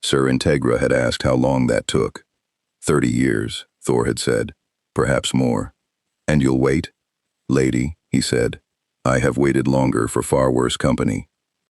Sir Integra had asked how long that took. 30 years, Thor had said, perhaps more. And you'll wait? Lady, he said, I have waited longer for far worse company.